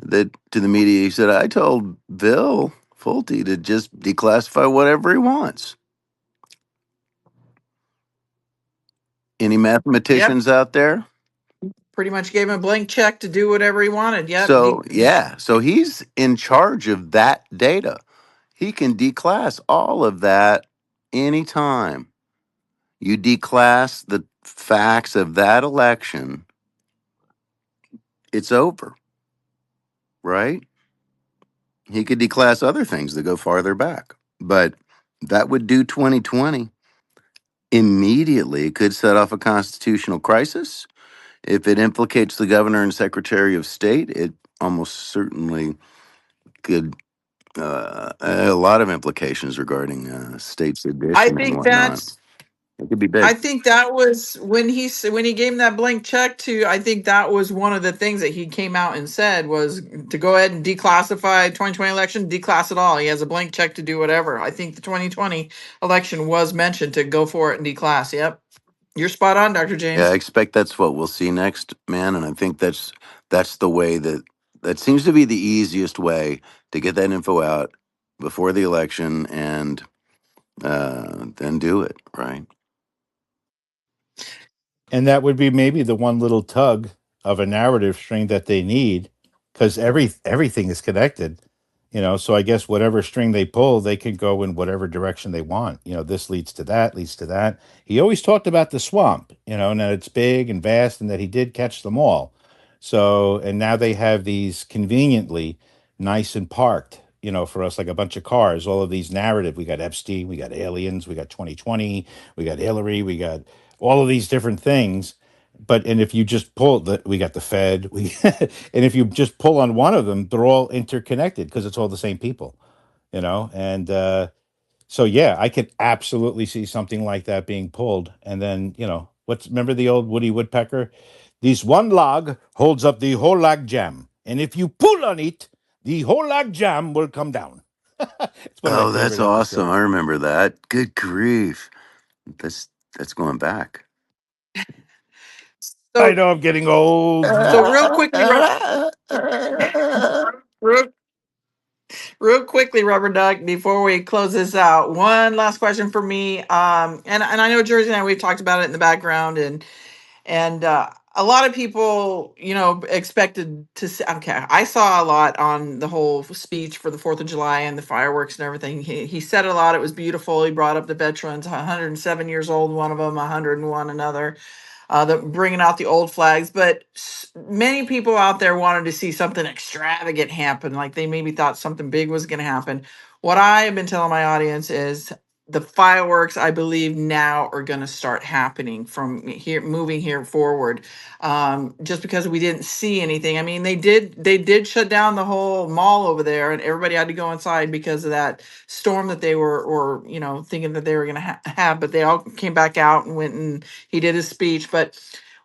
the media, he said, I told Bill Fulte to just declassify whatever he wants. Any mathematicians out there? Pretty much gave him a blank check to do whatever he wanted. Yep. So he's in charge of that data. He can declass all of that anytime. You declass the facts of that election, it's over, right? He could declass other things that go farther back. But That would do 2020. Immediately, it could set off a constitutional crisis. If it implicates the governor and secretary of state, it almost certainly could. A lot of implications regarding state I sedition and think whatnot. that's It could be I big. think that was when when he gave him that blank check to. I think that was one of the things that he came out and said was to go ahead and declassify 2020 election, declass it all. He has a blank check to do whatever. I think the 2020 election was mentioned to go for it and declass. Yep, you're spot on, Dr. Yeah, I James. expect that's what we'll see next, man. And I think that's the way that seems to be the easiest way to get that info out before the election and then do it right. And that would be maybe the one little tug of a narrative string that they need, because everything is connected, so I guess whatever string they pull, they can go in whatever direction they want. This leads to that, leads to that. He always talked about the swamp, and that it's big and vast, and that he did catch them all. So, and now they have these conveniently nice and parked, for us, like a bunch of cars, all of these narrative. We got Epstein, we got aliens, we got 2020, we got Hillary, we got all of these different things. But and if you just pull we got the Fed, and if you just pull on one of them, they're all interconnected because it's all the same people, and so yeah, I could absolutely see something like that being pulled. And then, remember the old Woody Woodpecker? This one log holds up the whole log jam, and if you pull on it, the whole log jam will come down. It's one of my Oh, that's favorite awesome. I episodes. remember that. Good grief. That's that's going back. I So know I'm getting old. real quickly, real, real quickly, Rubber Duck, before we close this out, one last question for me. And I know Jersey and I, we've talked about it in the background, and a lot of people, expected to see. Okay, I saw a lot on the whole speech for the 4th of July and the fireworks and everything. He said a lot. It was beautiful. He brought up the veterans, 107 years old, one of them, 101 another, bringing out the old flags. But many people out there wanted to see something extravagant happen, like they maybe thought something big was going to happen. What I have been telling my audience is the fireworks, I believe, now are going to start happening from here, moving here forward. Just because we didn't see anything. I mean, they did shut down the whole mall over there, and everybody had to go inside because of that storm that they were, or thinking that they were going to have. But they all came back out and went, and he did his speech. But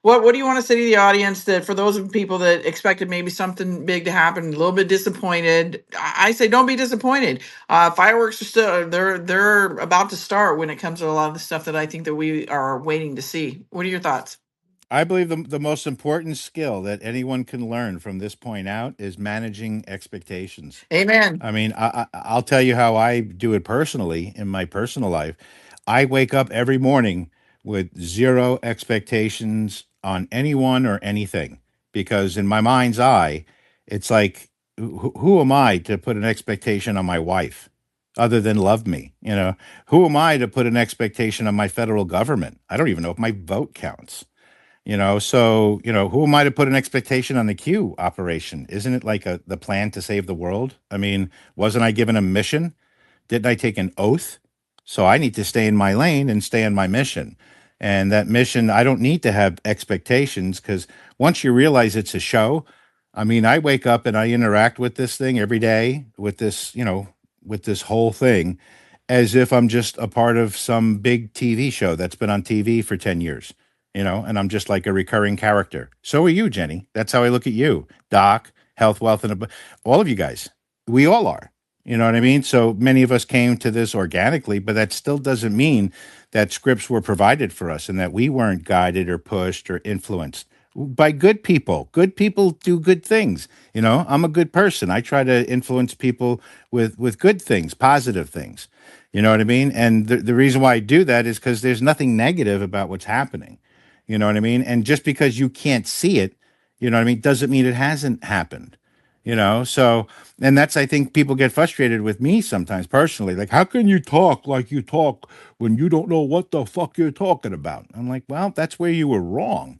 what do you want to say to the audience, that for those of people that expected maybe something big to happen, a little bit disappointed? I say don't be disappointed. Fireworks are still, they're about to start when it comes to a lot of the stuff that I think that we are waiting to see. What are your thoughts? I believe the most important skill that anyone can learn from this point out is managing expectations. Amen. I mean, I'll tell you how I do it personally in my personal life. I wake up every morning with zero expectations on anyone or anything, because in my mind's eye, it's like, who am I to put an expectation on my wife other than love me? Who am I to put an expectation on my federal government? I don't even know if my vote counts. So who am I to put an expectation on the Q operation? Isn't it like the plan to save the world? I mean, wasn't I given a mission? Didn't I take an oath? So I need to stay in my lane and stay on my mission. And that mission, I don't need to have expectations, because once you realize it's a show, I mean, I wake up and I interact with this thing every day, with this, with this whole thing, as if I'm just a part of some big TV show that's been on TV for 10 years, and I'm just like a recurring character. So are you, Jenny. That's how I look at you, Doc, Health, Wealth, and all of you guys. We all are. You know what I mean? So many of us came to this organically, but that still doesn't mean that scripts were provided for us and that we weren't guided or pushed or influenced by good people. Good people do good things. I'm a good person. I try to influence people with good things, positive things. You know what I mean? And the reason why I do that is because there's nothing negative about what's happening. You know what I mean? And just because you can't see it, doesn't mean it hasn't happened. So, and that's, I think people get frustrated with me sometimes personally. Like, how can you talk like you talk when you don't know what the fuck you're talking about? I'm like, well, that's where you were wrong.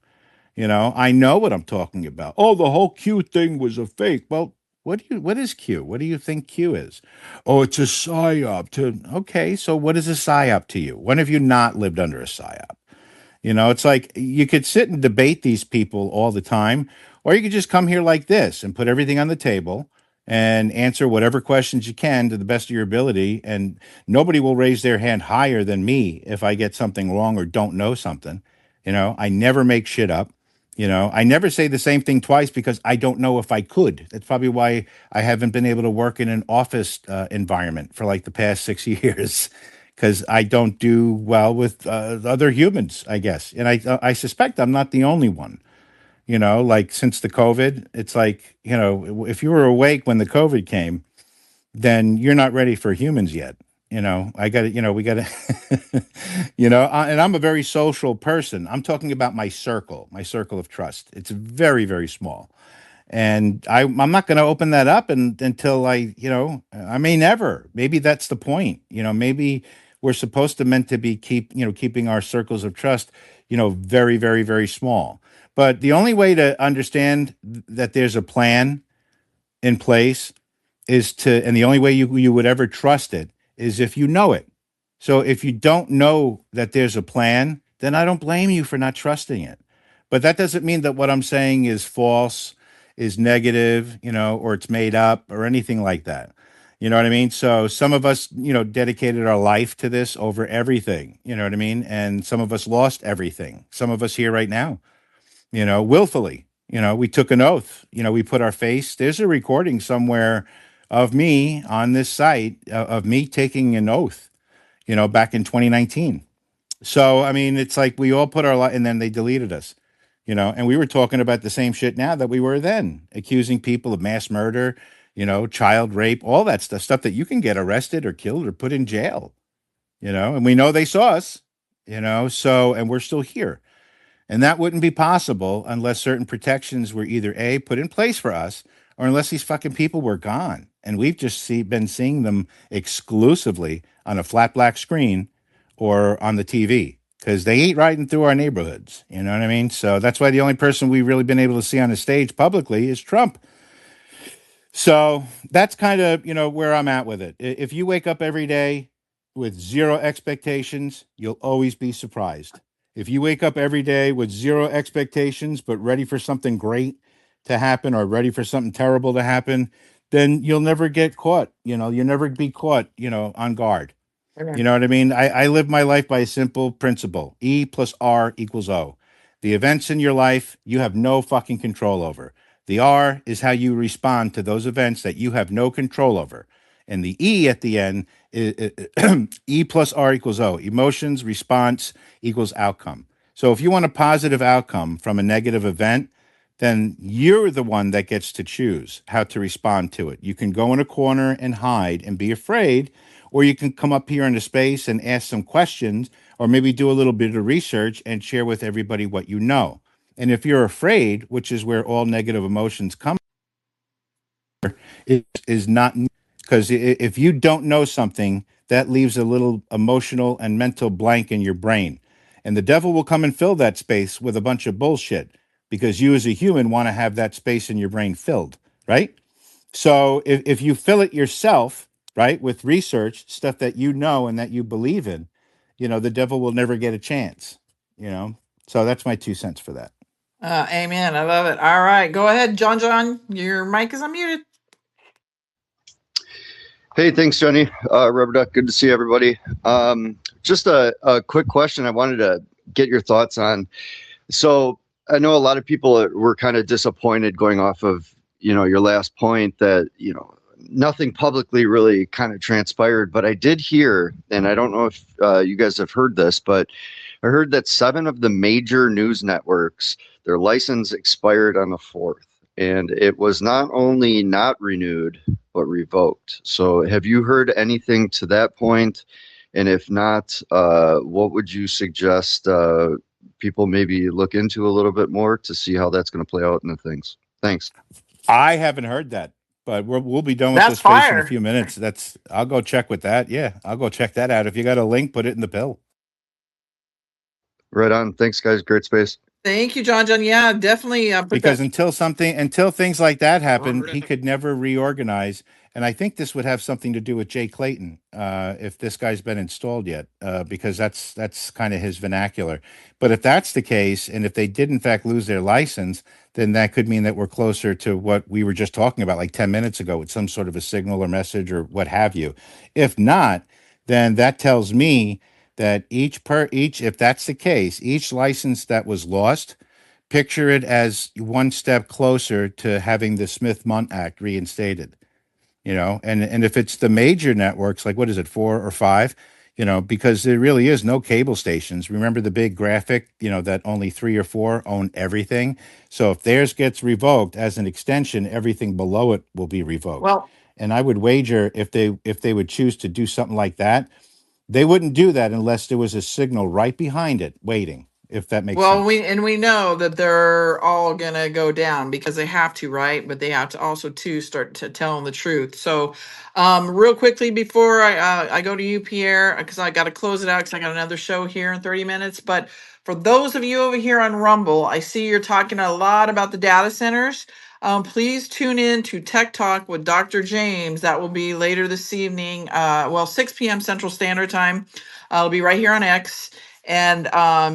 I know what I'm talking about. Oh, the whole Q thing was a fake. Well, What is Q? What do you think Q is? Oh, it's a psyop. Okay, so what is a psyop to you? When have you not lived under a psyop? It's like you could sit and debate these people all the time, or you could just come here like this and put everything on the table and answer whatever questions you can to the best of your ability. And nobody will raise their hand higher than me if I get something wrong or don't know something. I never make shit up. I never say the same thing twice because I don't know if I could. That's probably why I haven't been able to work in an office environment for like the past 6 years because I don't do well with other humans, I guess. And I suspect I'm not the only one. Like since the COVID, it's like, if you were awake when the COVID came, then you're not ready for humans yet. I got to, we got to, and I'm a very social person. I'm talking about my circle of trust. It's very, very small. And I'm not going to open that up until I may never. Maybe that's the point. Maybe we're supposed to meant to be keeping our circles of trust, very, very, very small. But the only way to understand that there's a plan in place and the only way you would ever trust it is if you know it. So if you don't know that there's a plan, then I don't blame you for not trusting it. But that doesn't mean that what I'm saying is false, is negative, or it's made up or anything like that. You know what I mean? So some of us, dedicated our life to this over everything, you know what I mean? And some of us lost everything. Some of us here right now, willfully, we took an oath, we put our face. There's a recording somewhere of me on this site of me taking an oath, back in 2019. So, I mean, it's like we all put our life and then they deleted us, and we were talking about the same shit now that we were then, accusing people of mass murder, child rape, all that stuff that you can get arrested or killed or put in jail, and we know they saw us, so, and we're still here. And that wouldn't be possible unless certain protections were either A, put in place for us, or unless these fucking people were gone. And we've just been seeing them exclusively on a flat black screen or on the TV because they ain't riding through our neighborhoods. You know what I mean? So that's why the only person we've really been able to see on the stage publicly is Trump. So that's kind of, where I'm at with it. If you wake up every day with zero expectations, you'll always be surprised. If you wake up every day with zero expectations, but ready for something great to happen or ready for something terrible to happen, then you'll never get caught. You'll never be caught, on guard. You know what I mean? I live my life by a simple principle. E plus R equals O. The events in your life, you have no fucking control over. The R is how you respond to those events that you have no control over. And the E at the end, E plus R equals O. Emotions, response equals outcome. So if you want a positive outcome from a negative event, then you're the one that gets to choose how to respond to it. You can go in a corner and hide and be afraid, or you can come up here into space and ask some questions, or maybe do a little bit of research and share with everybody what you know. And if you're afraid, which is where all negative emotions come, it is not, because if you don't know something, that leaves a little emotional and mental blank in your brain. And the devil will come and fill that space with a bunch of bullshit because you as a human want to have that space in your brain filled, right? So if you fill it yourself, right, with research, stuff that you know and that you believe in, the devil will never get a chance, So that's my 2 cents for that. Amen. I love it. All right. Go ahead, John. Your mic is unmuted. Hey, thanks, Jenny. RUBBERDUCK, good to see everybody. Just a quick question I wanted to get your thoughts on. So I know a lot of people were kind of disappointed going off of, your last point that, nothing publicly really kind of transpired. But I did hear, and I don't know if you guys have heard this, but I heard that 7 of the major news networks, their license expired on the 4th. And it was not only not renewed, but revoked. So have you heard anything to that point? And if not, what would you suggest people maybe look into a little bit more to see how that's going to play out in the things? Thanks. I haven't heard that, but we'll be done with this space in a few minutes. I'll go check with that. Yeah, I'll go check that out. If you got a link, put it in the pill. Right on. Thanks, guys. Great space. Thank you, John. John, yeah, definitely put Because that. until things like that happen, he could never reorganize. And I think this would have something to do with Jay Clayton, if this guy's been installed yet, because that's kind of his vernacular. But if that's the case, and if they did in fact lose their license, then that could mean that we're closer to what we were just talking about like 10 minutes ago with some sort of a signal or message or what have you. If not, then that tells me that each if that's the case, each license that was lost, picture it as one step closer to having the Smith-Mundt Act reinstated, and if it's the major networks, like what is it, four or five, because there really is no cable stations. Remember the big graphic, that only three or four own everything. So if theirs gets revoked as an extension, everything below it will be revoked. Well, And I would wager if they would choose to do something like that, they wouldn't do that unless there was a signal right behind it waiting, if that makes Well, sense. we know that they're all gonna go down because they have to, right? But they have to also too start to telling the truth. So, real quickly before I go to you, Pierre, because I got to close it out because I got another show here in 30 minutes. But for those of you over here on Rumble, I see you're talking a lot about the data centers. Please tune in to Tech Talk with Dr. James. That will be later this evening. 6 p.m. Central Standard Time. I'll be right here on X. And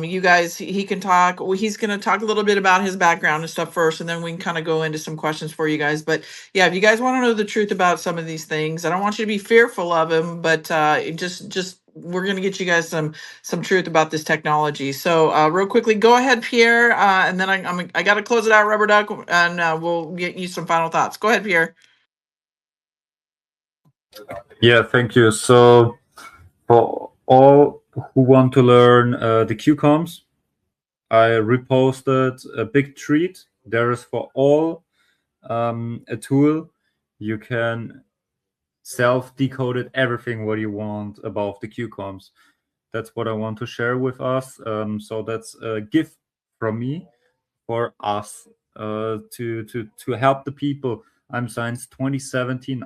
you guys, he can talk. Well, he's going to talk a little bit about his background and stuff first, and then we can kind of go into some questions for you guys. But yeah, if you guys want to know the truth about some of these things, I don't want you to be fearful of him, but just we're going to get you guys some truth about this technology. So real quickly, go ahead, Pierre, and then I got to close it out, Rubber Duck, and we'll get you some final thoughts. Go ahead, Pierre. Yeah, thank you. So for all who want to learn the QComs, I reposted a big treat. There is for all a tool you can self-decode it, everything what you want about the QComs. That's what I want to share with us. So that's a gift from me for us to help the people. I'm since 2017.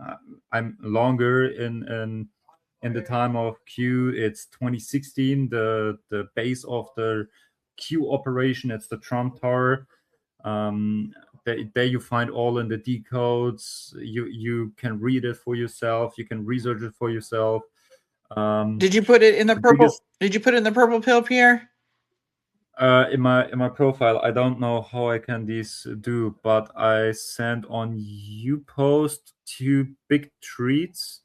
I'm longer in the time of Q. It's 2016. The base of the Q operation. It's the Trump Tower. There you find all in the decodes. You can read it for yourself. You can research it for yourself. Did you put it in the purple? Biggest, Did you put it in the purple pill, Pierre? in my profile, I don't know how I can these do, but I sent on you post 2 big treats.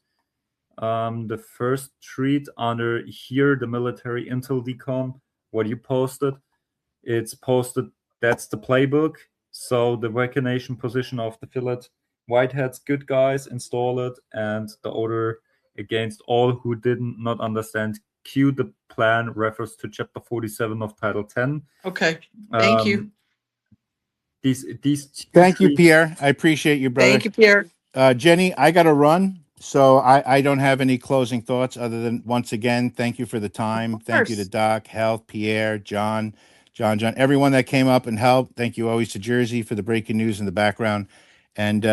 The first treat under here, the military intel decom, what you posted, it's posted. That's the playbook. So the vaccination position of the fillet whiteheads, good guys, install it, and the order against all who didn't not understand. Q, the plan refers to chapter 47 of title 10. Okay. Thank you. These Thank you, treats, Pierre. I appreciate you, brother. Thank you, Pierre. Jenny, I got to run, so I don't have any closing thoughts other than once again, thank you for the time. Thank you to course. Doc, Health, Pierre, John, everyone that came up and helped. Thank you always to Jersey for the breaking news in the background. And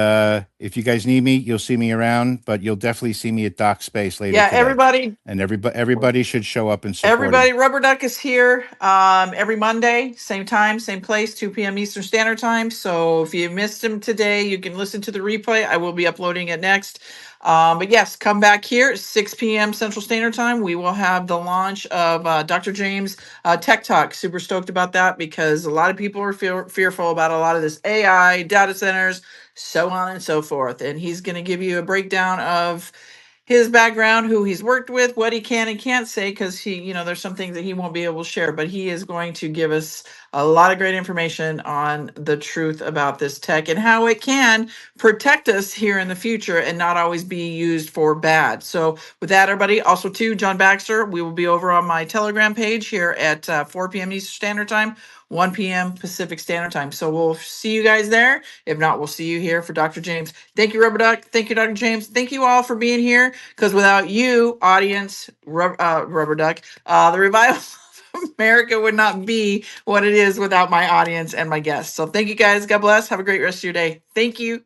if you guys need me, you'll see me around, but you'll definitely see me at Doc Space later Yeah, today. everybody, And everybody should show up and support everybody, him. Rubber Duck is here every Monday, same time, same place, 2 p.m. Eastern Standard Time. So if you missed him today, you can listen to the replay. I will be uploading it next. But yes, come back here, 6 p.m. Central Standard Time. We will have the launch of Dr. James Tech Talk. Super stoked about that because a lot of people are fearful about a lot of this AI, data centers, so on and so forth. And he's going to give you a breakdown of his background, who he's worked with, what he can and can't say, because there's some things that he won't be able to share, but he is going to give us a lot of great information on the truth about this tech and how it can protect us here in the future and not always be used for bad. So with that, everybody, also too, John Baxter, we will be over on my Telegram page here at 4 p.m. Eastern Standard Time, 1 p.m. Pacific Standard Time. So we'll see you guys there. If not, we'll see you here for Dr. James. Thank you, Rubber Duck. Thank you, Dr. James. Thank you all for being here, because without you, audience, Rubber Duck, the revival of America would not be what it is without my audience and my guests. So thank you, guys. God bless. Have a great rest of your day. Thank you.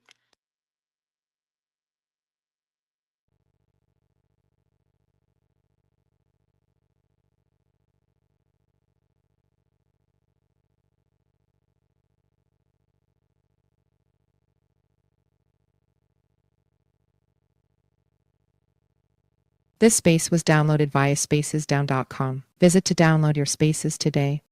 This space was downloaded via spacesdown.com. Visit to download your spaces today.